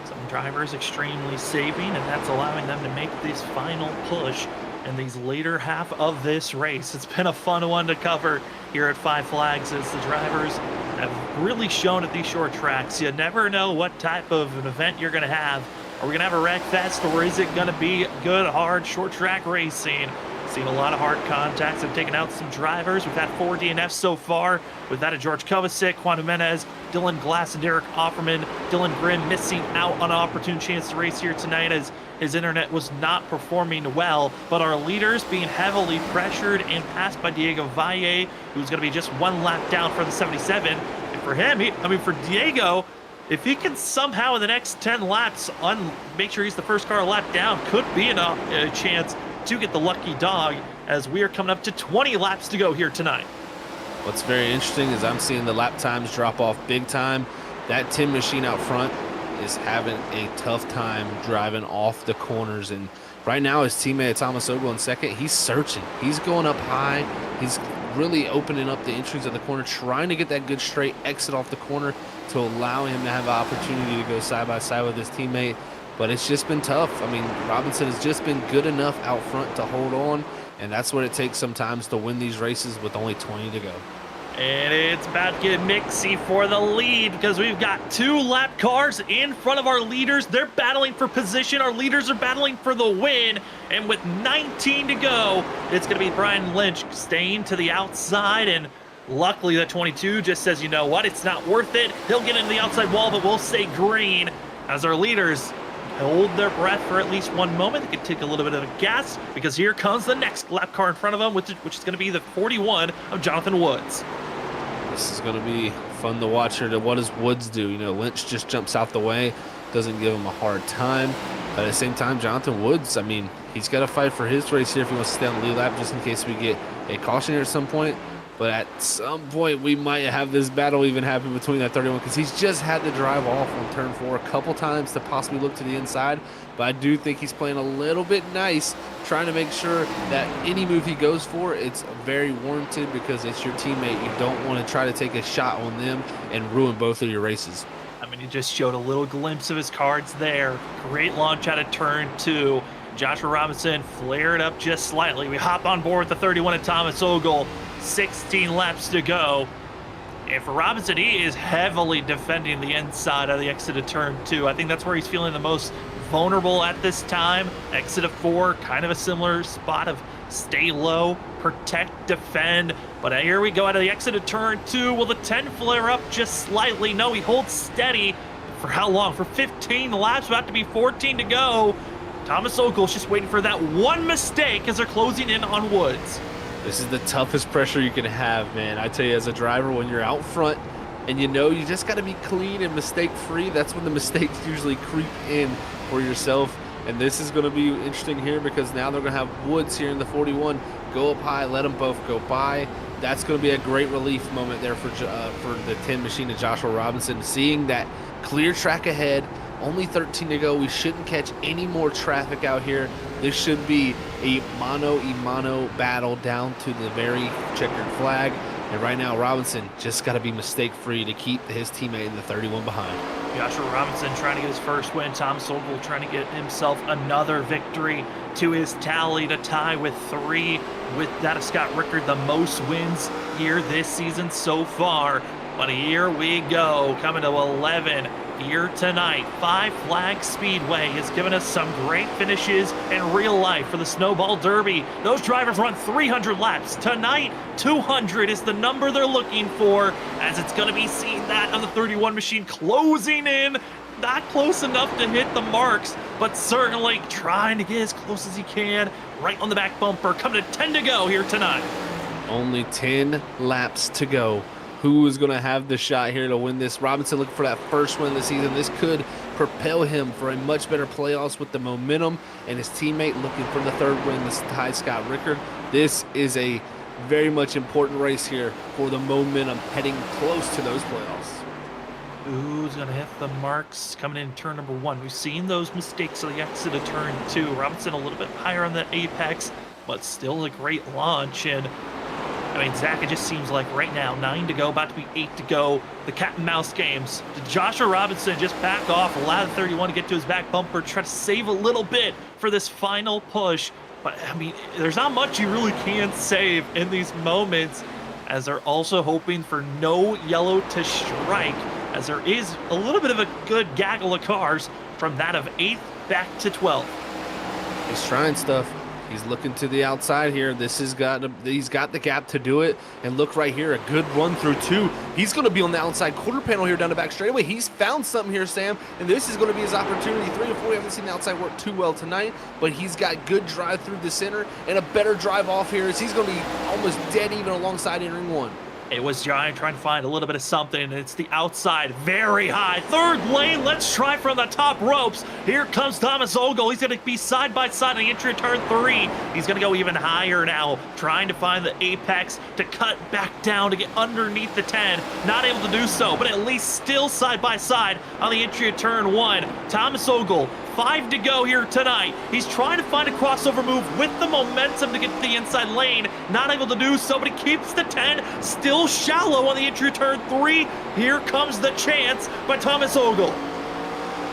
So drivers extremely saving, and that's allowing them to make this final push in these later half of this race. It's been a fun one to cover here at Five Flags, as the drivers have really shown at these short tracks. You never know what type of an event you're going to have. Are we going to have a wreck fest, or is it going to be good, hard, short track racing? Seen a lot of hard contacts, have taken out some drivers. We've had 4 DNFs so far, with that of George Kovacic, Juan Jimenez, Dylan Glass, and Derek Offerman. Dylan Grimm missing out on an opportune chance to race here tonight, as his internet was not performing well. But our leaders being heavily pressured and passed by Diego Valle, who's going to be just 1 lap down for the 77. And for him, for Diego, if he can somehow in the next 10 laps make sure he's the first car a lap down, could be a chance to get the lucky dog, as we are coming up to 20 laps to go here tonight. What's very interesting is I'm seeing the lap times drop off big time. That Tim machine out front is having a tough time driving off the corners, and right now his teammate Thomas Ogle in second, he's searching. He's going up high. He's really opening up the entries of the corner, trying to get that good straight exit off the corner to allow him to have an opportunity to go side by side with his teammate. But it's just been tough. I mean, Robinson has just been good enough out front to hold on, and that's what it takes sometimes to win these races with only 20 to go. And it's about to get mixy for the lead, because we've got 2 lap cars in front of our leaders. They're battling for position. Our leaders are battling for the win. And with 19 to go, it's going to be Brian Lynch staying to the outside. And luckily, the 22 just says, you know what, it's not worth it. He'll get into the outside wall, but we'll stay green, as our leaders hold their breath for at least 1 moment. They could take a little bit of a gas, because here comes the next lap car in front of them, which is going to be the 41 of Jonathan Woods. This is going to be fun to watch here. What does Woods do? You know, Lynch just jumps out the way, doesn't give him a hard time. But at the same time, Jonathan Woods, I mean, he's got to fight for his race here if he wants to stay on the lead lap, just in case we get a caution here at some point. But at some point, we might have this battle even happen between that 31, because he's just had to drive off on turn 4 a couple times to possibly look to the inside. But I do think he's playing a little bit nice, trying to make sure that any move he goes for, it's very warranted, because it's your teammate. You don't want to try to take a shot on them and ruin both of your races. I mean, he just showed a little glimpse of his cards there. Great launch out of turn 2. Joshua Robinson flared up just slightly. We hop on board with the 31 of Thomas Ogle. 16 laps to go. And for Robinson, he is heavily defending the inside of the exit of turn 2. I think that's where he's feeling the most vulnerable at this time. Exit of 4, kind of a similar spot of stay low, protect, defend. But here we go out of the exit of turn 2. Will the 10 flare up just slightly? No, he holds steady. For how long? For 15 laps, about to be 14 to go. Thomas Ogle's just waiting for that one mistake as they're closing in on Woods. This is the toughest pressure you can have, man. I tell you, as a driver, when you're out front and you know you just got to be clean and mistake-free, that's when the mistakes usually creep in for yourself. And this is going to be interesting here, because now they're going to have Woods here in the 41 go up high, let them both go by. That's going to be a great relief moment there for the 10 machine of Joshua Robinson, seeing that clear track ahead. Only 13 to go. We shouldn't catch any more traffic out here. This should be a mano-a-mano battle down to the very checkered flag. And right now, Robinson just got to be mistake-free to keep his teammate in the 31 behind. Joshua Robinson trying to get his first win. Thomas Ogle trying to get himself another victory to his tally to tie with 3, with that of Scott Rickard, the most wins here this season so far. But here we go, coming to 11 here tonight. Five Flags Speedway has given us some great finishes in real life for the Snowball Derby. Those drivers run 300 laps. Tonight, 200 is the number they're looking for, as it's going to be seen that of the 31 machine closing in. Not close enough to hit the marks, but certainly trying to get as close as he can. Right on the back bumper, coming to 10 to go here tonight. Only 10 laps to go. Who is going to have the shot here to win this? Robinson looking for that first win of the season. This could propel him for a much better playoffs with the momentum, and his teammate looking for the third win. This tie Scott Rickard. This is a very much important race here for the momentum heading close to those playoffs. Who's going to hit the marks coming in turn number 1? We've seen those mistakes on the exit of turn 2. Robinson a little bit higher on the apex, but still a great launch. And I mean, Zach, it just seems like right now, 9 to go, about to be 8 to go. The cat and mouse games. Did Joshua Robinson just back off, allow the 31 to get to his back bumper, try to save a little bit for this final push? But, I mean, there's not much you really can save in these moments, as they're also hoping for no yellow to strike, as there is a little bit of a good gaggle of cars from that of 8th back to 12th. He's trying stuff. He's looking to the outside here. He's got the gap to do it. And look right here, a good run through 2. He's going to be on the outside quarter panel here down the back straightaway. He's found something here, Sam, and this is going to be his opportunity. 3 and 4, we haven't seen the outside work too well tonight, but he's got good drive through the center and a better drive off here, as he's going to be almost dead even alongside in ring 1. It was Giant trying to find a little bit of something. It's the outside, very high. 3rd lane, let's try from the top ropes. Here comes Thomas Ogle. He's going to be side by side on the entry turn 3. He's going to go even higher now, trying to find the apex to cut back down to get underneath the 10. Not able to do so, but at least still side by side on the entry of turn 1. Thomas Ogle, 5 to go here tonight. He's trying to find a crossover move with the momentum to get to the inside lane. Not able to do so, but he keeps the 10 still shallow on the entry turn 3. Here comes the chance by Thomas Ogle.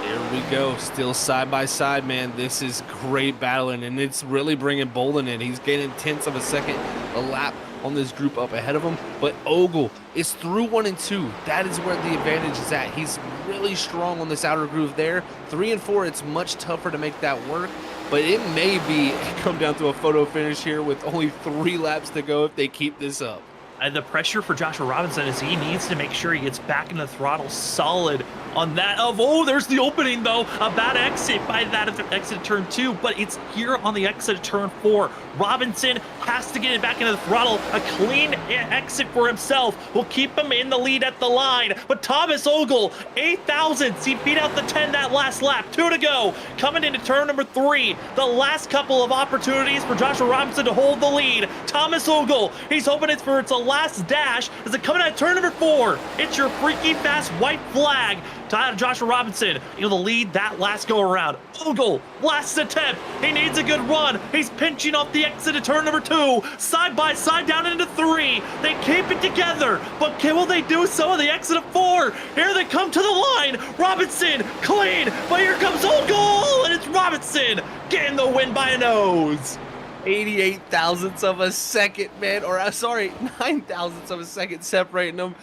There we go. Still side by side, man. This is great battling, and it's really bringing Bolin in. He's gaining tenths of a second a lap on this group up ahead of him, but Ogle is through 1 and 2. That is where the advantage is at. He's really strong on this outer groove there. 3 and 4, it's much tougher to make that work, but it may be come down to a photo finish here with only 3 laps to go if they keep this up. And the pressure for Joshua Robinson is he needs to make sure he gets back in the throttle solid on that of, oh, there's the opening though. A bad exit by that of the exit turn 2, but it's here on the exit turn 4. Robinson has to get it back into the throttle. A clean exit for himself will keep him in the lead at the line. But Thomas Ogle, 8 thousandths. He beat out the 10 that last lap. 2 to go. Coming into turn number 3. The last couple of opportunities for Joshua Robinson to hold the lead. Thomas Ogle, he's hoping it's for its last dash as it coming at turn number 4. It's your freaky fast white flag. Joshua Robinson able to lead that last go around. Ogle, last attempt. He needs a good run. He's pinching off the exit of turn number 2. Side by side down into 3. They keep it together, but will they do so on the exit of 4? Here they come to the line. Robinson, clean, but here comes Ogle, and it's Robinson getting the win by a nose. 88 thousandths of a second, man, or sorry, 9 thousandths of a second separating them.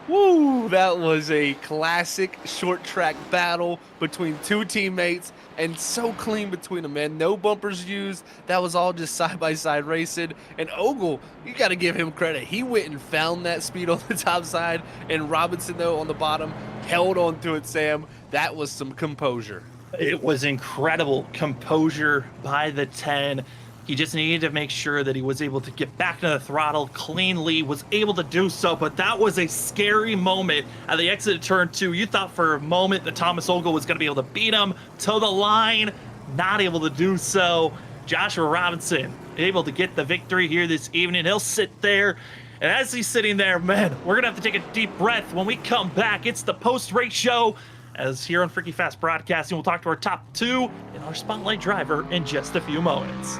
Woo, that was a classic short track battle between 2 teammates, and so clean between them, man. No bumpers used. That was all just side by side racing. And Ogle, you got to give him credit. He went and found that speed on the top side, and Robinson, though, on the bottom, held on to it, Sam. That was some composure. It was incredible composure by the 10. He just needed to make sure that he was able to get back to the throttle cleanly, was able to do so, but that was a scary moment at the exit of turn 2. You thought for a moment that Thomas Ogle was going to be able to beat him to the line, not able to do so. Joshua Robinson able to get the victory here this evening. He'll sit there, and as he's sitting there, man, we're going to have to take a deep breath. When we come back, it's the post-race show, as here on Freaky Fast Broadcasting, we'll talk to our top 2 and our spotlight driver in just a few moments.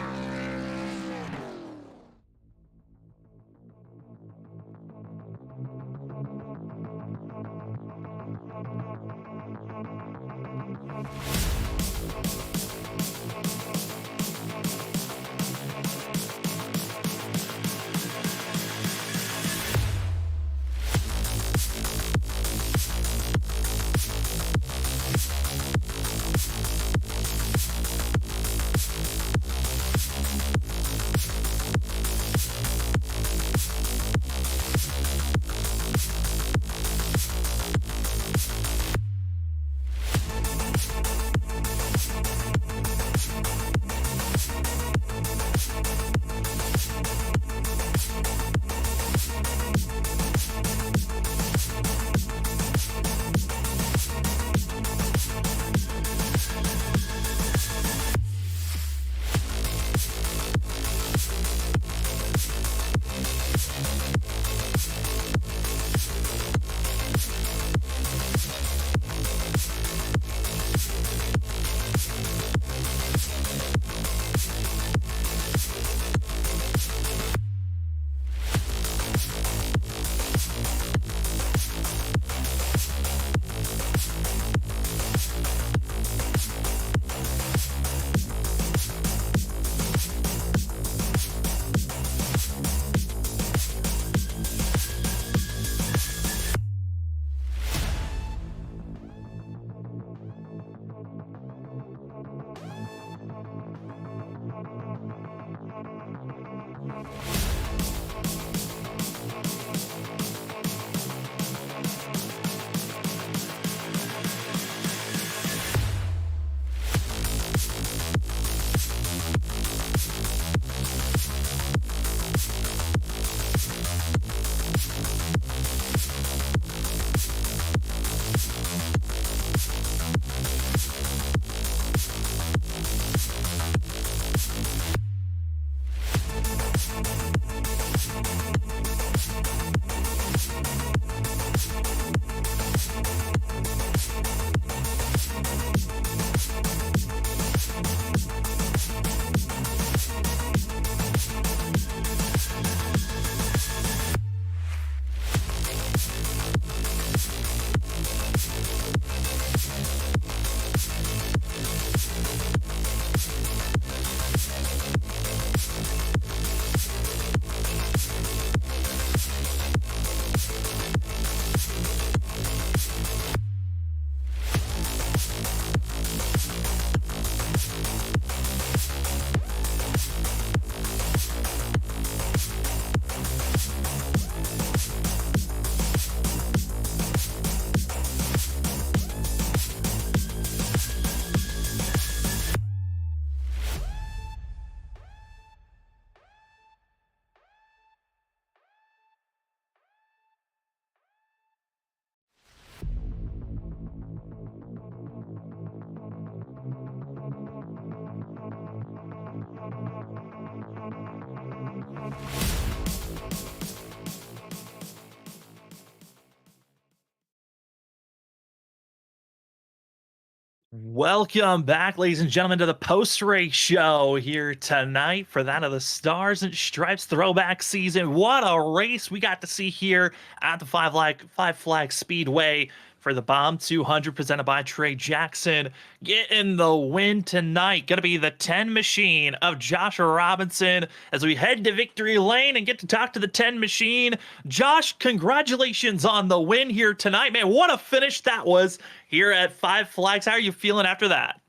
Welcome back, ladies and gentlemen, to the post-race show here tonight for that of the Stars and Stripes throwback season. What a race we got to see here at the Five Flag Speedway for the Bomb 200 presented by Trey Jackson. Getting the win tonight, gonna be the 10 machine of Joshua Robinson as we head to victory lane and get to talk to the 10 machine. Josh, congratulations on the win here tonight, man. What a finish that was here at Five Flags. How are you feeling after that?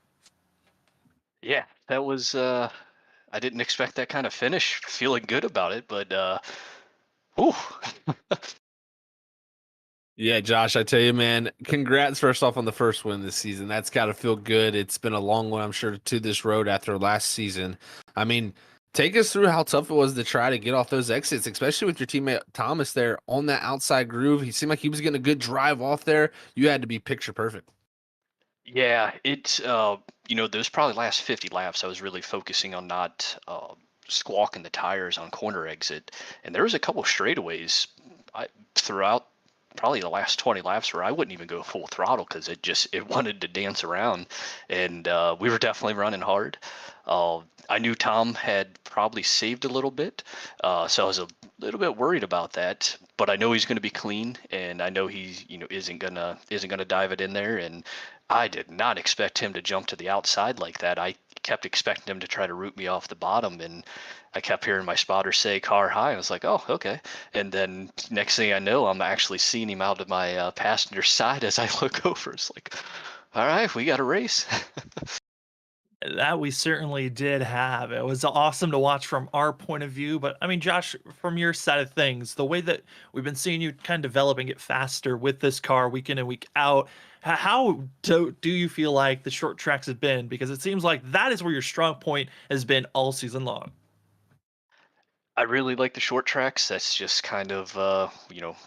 Yeah, that was I didn't expect that kind of finish. Feeling good about it, but whew. Yeah, Josh, I tell you, man, congrats first off on the first win this season. That's got to feel good. It's been a long one, I'm sure, to this road after last season. I mean, take us through how tough it was to try to get off those exits, especially with your teammate Thomas there on that outside groove. He seemed like he was getting a good drive off there. You had to be picture perfect. Yeah, it those probably last 50 laps I was really focusing on not squawking the tires on corner exit. And there was a couple straightaways throughout probably the last 20 laps where I wouldn't even go full throttle because it wanted to dance around, and we were definitely running hard. I knew Tom had probably saved a little bit, so I was a little bit worried about that. But I know he's going to be clean, and I know he isn't gonna dive it in there. And I did not expect him to jump to the outside like that. I kept expecting him to try to root me off the bottom, and I kept hearing my spotter say car high. I was like, oh, okay. And then next thing I know, I'm actually seeing him out of my passenger side as I look over. It's like, all right, we got a race. That we certainly did have. It was awesome to watch from our point of view. But I mean, Josh, from your side of things, the way that we've been seeing you kind of developing it faster with this car week in and week out, how do you feel like the short tracks have been? Because it seems like that is where your strong point has been all season long. I really like the short tracks. That's just kind of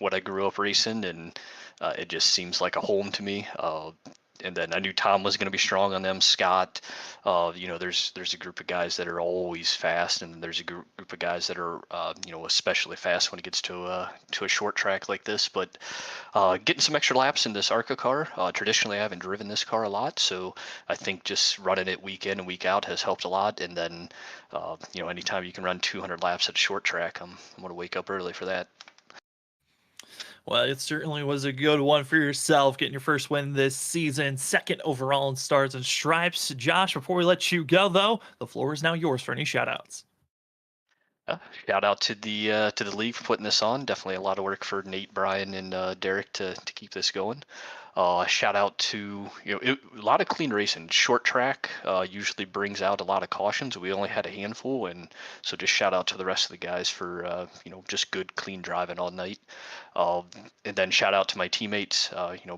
what I grew up racing, and it just seems like a home to me. And then I knew Tom was going to be strong on them. Scott, there's a group of guys that are always fast, and there's a group of guys that are especially fast when it gets to a short track like this. But getting some extra laps in this ARCA car. Traditionally, I haven't driven this car a lot, so I think just running it week in and week out has helped a lot. And then anytime you can run 200 laps at a short track, I'm going to wake up early for that. Well, it certainly was a good one for yourself, getting your first win this season, second overall in Stars and Stripes. Josh, before we let you go, though, the floor is now yours for any shout-outs. Shout out to the league for putting this on. Definitely a lot of work for Nate, Brian, and Derek to keep this going. Shout out to a lot of clean racing. Short track usually brings out a lot of cautions. We only had a handful, and so just shout out to the rest of the guys for just good clean driving all night. And then shout out to my teammates.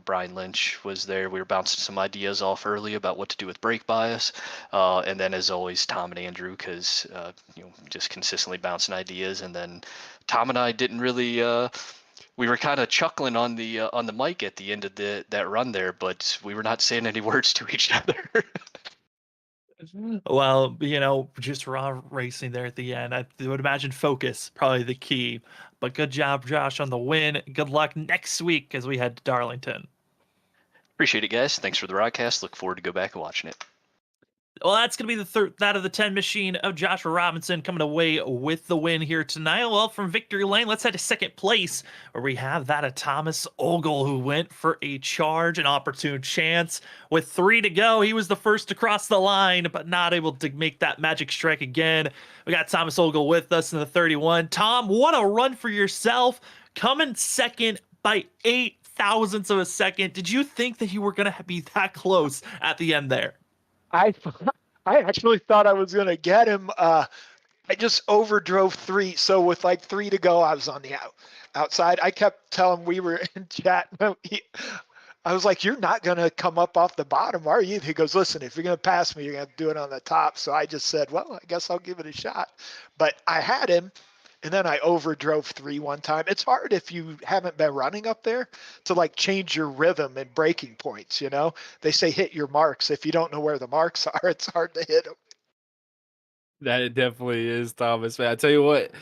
Brian Lynch was there. We were bouncing some ideas off early about what to do with brake bias, and then as always Tom and Andrew, because just consistently bouncing ideas. And then Tom and I didn't really. We were kind of chuckling on the mic at the end of that run there, but we were not saying any words to each other. Well, just raw racing there at the end. I would imagine focus probably the key. But good job, Josh, on the win. Good luck next week as we head to Darlington. Appreciate it, guys. Thanks for the broadcast. Look forward to go back and watching it. Well, that's going to be the third, that of the 10 machine of Joshua Robinson coming away with the win here tonight. Well, from victory lane, let's head to second place where we have that of Thomas Ogle, who went for a charge, an opportune chance. With 3 to go, he was the first to cross the line, but not able to make that magic strike again. We got Thomas Ogle with us in the 31. Tom, what a run for yourself, coming second by 8 thousandths of a second. Did you think that you were going to be that close at the end there? I actually thought I was gonna get him. I just overdrove 3, so with like 3 to go, I was on the outside. I kept telling we were in chat. I was like, "You're not gonna come up off the bottom, are you?" He goes, "Listen, if you're gonna pass me, you're gonna do it on the top." So I just said, "Well, I guess I'll give it a shot." But I had him. And then I overdrove 3 one time. It's hard if you haven't been running up there to like change your rhythm and braking points. They say hit your marks. If you don't know where the marks are, it's hard to hit them. That it definitely is, Thomas. Man, I tell you what,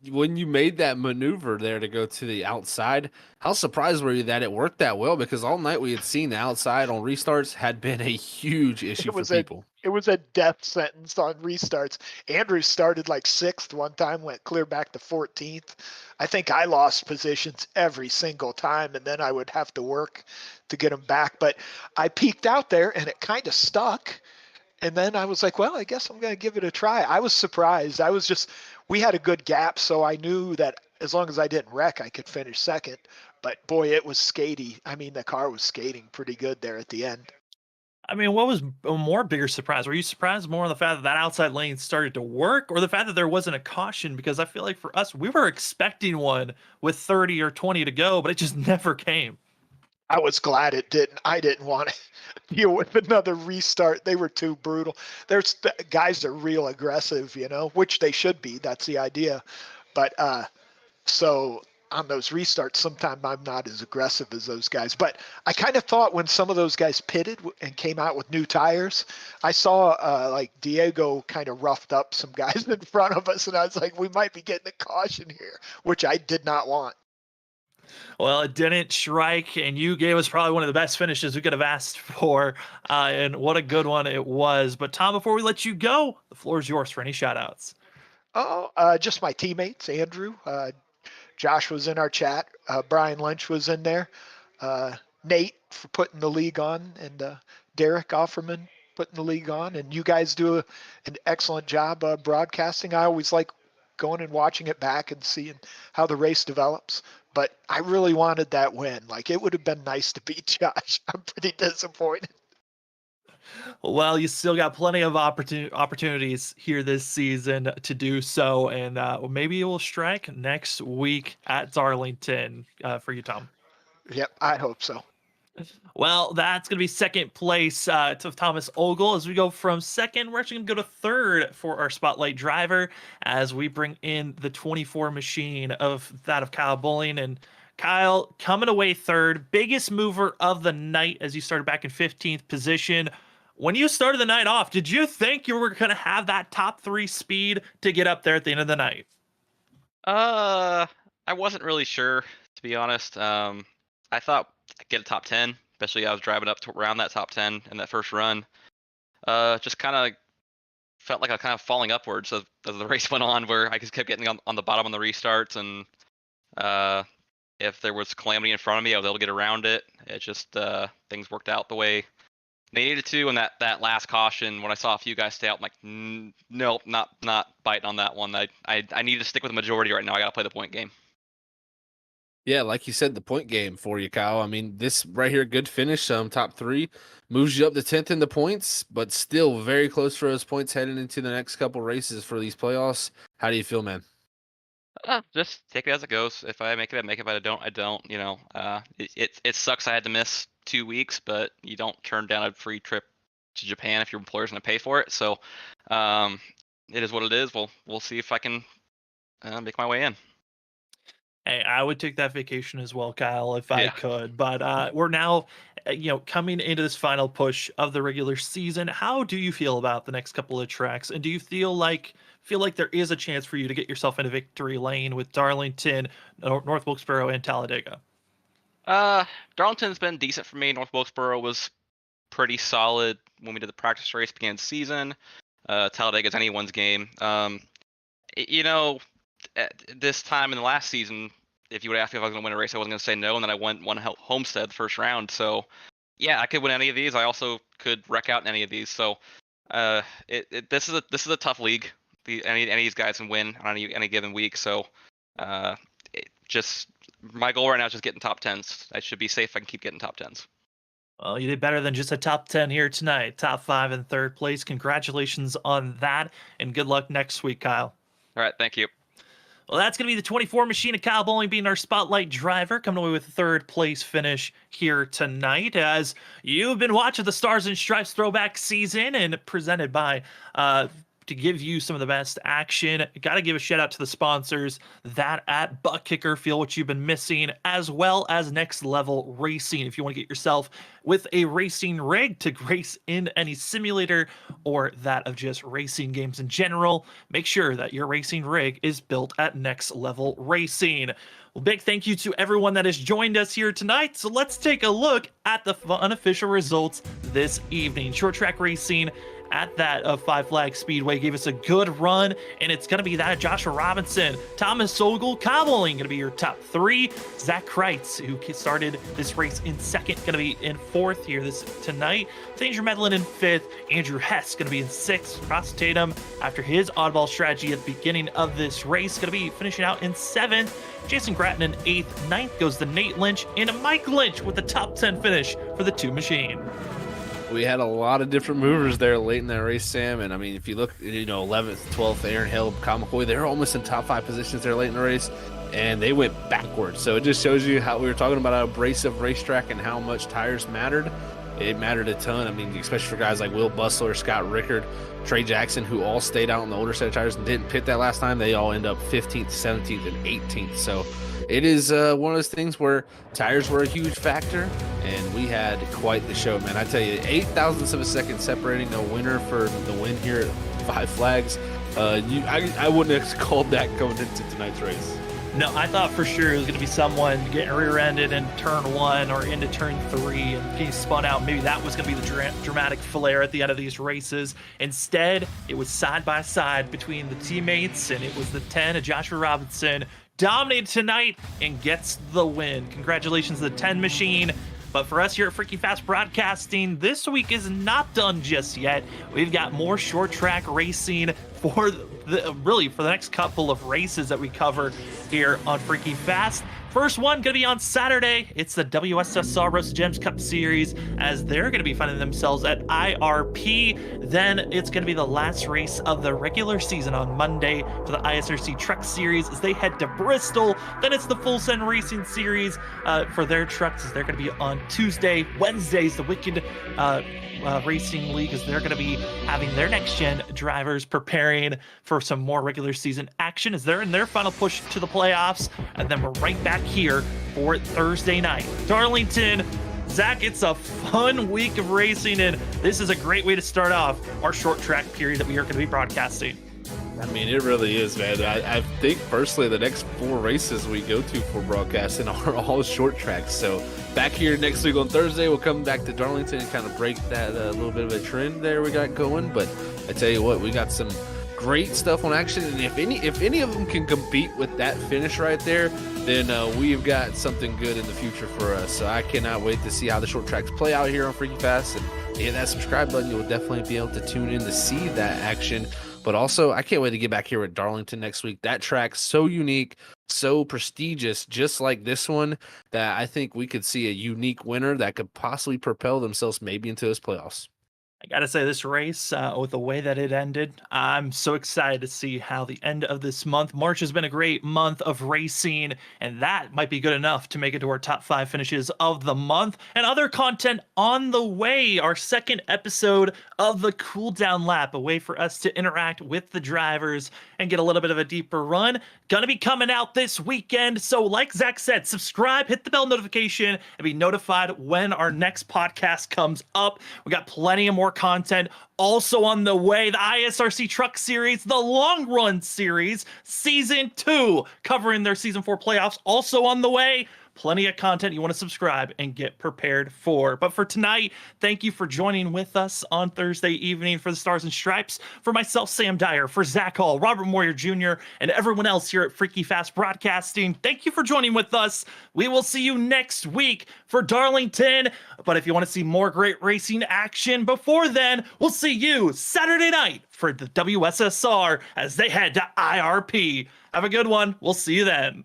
when you made that maneuver there to go to the outside, how surprised were you that it worked that well? Because all night we had seen the outside on restarts had been a huge issue It for was a people. it was a death sentence on restarts. Andrew started like 6th one time, went clear back to 14th. I think I lost positions every single time, and then I would have to work to get them back. But I peeked out there, and it kind of stuck. And then I was like, well, I guess I'm going to give it a try. I was surprised. We had a good gap, so I knew that as long as I didn't wreck, I could finish second. But boy, it was skatey. I mean, the car was skating pretty good there at the end. I mean, what was a more bigger surprise? Were you surprised more on the fact that that outside lane started to work, or the fact that there wasn't a caution? Because I feel like for us, we were expecting one with 30 or 20 to go, but it just never came. I was glad it didn't. I didn't want to deal with another restart. They were too brutal. There's guys that are real aggressive, which they should be. That's the idea. But so on those restarts, sometimes I'm not as aggressive as those guys. But I kind of thought when some of those guys pitted and came out with new tires, I saw like Diego kind of roughed up some guys in front of us, and I was like, we might be getting a caution here, which I did not want. Well, it didn't strike, and you gave us probably one of the best finishes we could have asked for, and what a good one it was. But Tom, before we let you go, the floor is yours for any shout-outs. Oh, just my teammates, Andrew. Josh was in our chat. Brian Lynch was in there. Nate for putting the league on, and Derek Offerman putting the league on. And you guys do an excellent job broadcasting. I always like going and watching it back and seeing how the race develops. But I really wanted that win. Like, it would have been nice to beat Josh. I'm pretty disappointed. Well, you still got plenty of opportunities here this season to do so, and maybe you will strike next week at Darlington for you, Tom. Yep, I hope so. Well, that's going to be second place to Thomas Ogle. As we go from second, we're actually going to go to third for our spotlight driver as we bring in the 24 machine of Kyle Bowling. And Kyle coming away third, biggest mover of the night as you started back in 15th position. When you started the night off, did you think you were going to have that top 3 speed to get up there at the end of the night? I wasn't really sure, to be honest. I thought I'd get a top 10, especially I was driving up to around that top 10 in that first run. Just kind of felt like I was kind of falling upwards as the race went on, where I just kept getting on the bottom on the restarts, and if there was calamity in front of me, I was able to get around it. It just things worked out the way they needed to, and that last caution, when I saw a few guys stay out, I'm like, nope, not biting on that one. I need to stick with the majority right now. I got to play the point game. Yeah, like you said, the point game for you, Kyle. I mean, this right here, good finish, top 3, moves you up to 10th in the points, but still very close for those points heading into the next couple races for these playoffs. How do you feel, man? Just take it as it goes. If I make it, I make it. If I don't, I don't. It sucks I had to miss 2 weeks, but you don't turn down a free trip to Japan if your employer's going to pay for it. So it is what it is. We'll see if I can make my way in. Hey, I would take that vacation as well, Kyle, if I could. But we're now, coming into this final push of the regular season. How do you feel about the next couple of tracks? And do you feel like there is a chance for you to get yourself into victory lane with Darlington, North Wilkesboro, and Talladega? Darlington's been decent for me. North Wilkesboro was pretty solid when we did the practice race beginning of the season. Talladega's anyone's game. At this time in the last season, if you would ask me if I was going to win a race, I wasn't going to say no, and then I won Homestead the first round. So, yeah, I could win any of these. I also could wreck out in any of these. So, this is a tough league. Any of these guys can win on any given week. So, just my goal right now is just getting top 10s. I should be safe if I can keep getting top 10s. Well, you did better than just a top 10 here tonight. Top 5 in third place. Congratulations on that, and good luck next week, Kyle. All right, thank you. Well, that's going to be the 24 machine of Kyle Bowling being our spotlight driver, coming away with a third place finish here tonight. As you've been watching the Stars and Stripes throwback season and presented by to give you some of the best action. Got to give a shout out to the sponsors, that at ButtKicker, feel what you've been missing, as well as Next Level Racing. If you want to get yourself with a racing rig to race in any simulator or that of just racing games in general, make sure that your racing rig is built at Next Level Racing. Well, big thank you to everyone that has joined us here tonight. So let's take a look at the unofficial results this evening. Short track racing at that of Five Flag Speedway gave us a good run, and it's going to be that of Joshua Robinson, Thomas Sogel, Cobbling going to be your top 3. Zach Kreitz, who started this race in 2nd, going to be in 4th here tonight. Danger Medlin in 5th. Andrew Hess going to be in 6th. Ross Tatum, after his oddball strategy at the beginning of this race, going to be finishing out in 7th. Jason Gratton in 8th. 9th goes to Nate Lynch, and Mike Lynch with the top 10 finish for the 2 machine. We had a lot of different movers there late in that race, Sam. And I mean, if you look, 11th, 12th, Aaron Hill, Kyle McCoy, they're almost in top 5 positions there late in the race, and they went backwards. So it just shows you how we were talking about an abrasive racetrack and how much tires mattered. It mattered a ton. I mean, especially for guys like Will Bustler, Scott Rickard, Trey Jackson, who all stayed out on the older set of tires and didn't pit that last time. They all end up 15th, 17th, and 18th. So it is one of those things where tires were a huge factor, and we had quite the show, man. I tell you, 8 thousandths of a second separating the winner for the win here at Five Flags. I wouldn't have called that going into tonight's race. No, I thought for sure it was going to be someone getting rear-ended in turn 1 or into turn 3 and getting spun out. Maybe that was going to be the dramatic flare at the end of these races. Instead, it was side by side between the teammates, and it was the 10 of Joshua Robinson dominated tonight and gets the win. Congratulations to the 10 machine. But for us here at Freaky Fast Broadcasting, this week is not done just yet. We've got more short track racing for for the next couple of races that we cover here on Freaky Fast. First one going to be on Saturday. It's the WSSR Roasted Gems Cup Series, as they're going to be finding themselves at IRP. Then it's going to be the last race of the regular season on Monday for the ISRC Truck Series as they head to Bristol. Then it's the Full Send Racing Series for their trucks, as they're going to be on Tuesday. Wednesdays, the Wicked Racing League, as they're going to be having their next-gen drivers preparing for some more regular season action as they're in their final push to the playoffs. And then we're right back here for Thursday night. Darlington, Zach, it's a fun week of racing, and this is a great way to start off our short track period that we are going to be broadcasting. I mean, it really is, man. I think personally the next 4 races we go to for broadcasting are all short tracks. So back here next week on Thursday, we'll come back to Darlington and kind of break that little bit of a trend there we got going. But I tell you what, we got some great stuff on action, and if any of them can compete with that finish right there, then we've got something good in the future for us. So I cannot wait to see how the short tracks play out here on Freaky Fast, and hit that subscribe button. You'll definitely be able to tune in to see that action. But also, I can't wait to get back here at Darlington next week. That track's so unique, so prestigious, just like this one, that I think we could see a unique winner that could possibly propel themselves maybe into those playoffs. I gotta say, this race, with the way that it ended, I'm so excited to see how the end of this month. March has been a great month of racing, and that might be good enough to make it to our top 5 finishes of the month. And other content on the way, our second episode of the Cool Down Lap, a way for us to interact with the drivers and get a little bit of a deeper run. Gonna be coming out this weekend. So like Zach said, subscribe, hit the bell notification, and be notified when our next podcast comes up. We got plenty of more content also on the way. The ISRC Truck Series, the Long Run Series, Season 2, covering their Season 4 playoffs, also on the way. Plenty of content you want to subscribe and get prepared for. But for tonight, thank you for joining with us on Thursday evening for the Stars and Stripes. For myself, Sam Dyer, for Zach Hall, Robert Moyer Jr., and everyone else here at Freaky Fast Broadcasting, thank you for joining with us. We will see you next week for Darlington. But if you want to see more great racing action before then, we'll see you Saturday night for the WSSR as they head to IRP. Have a good one. We'll see you then.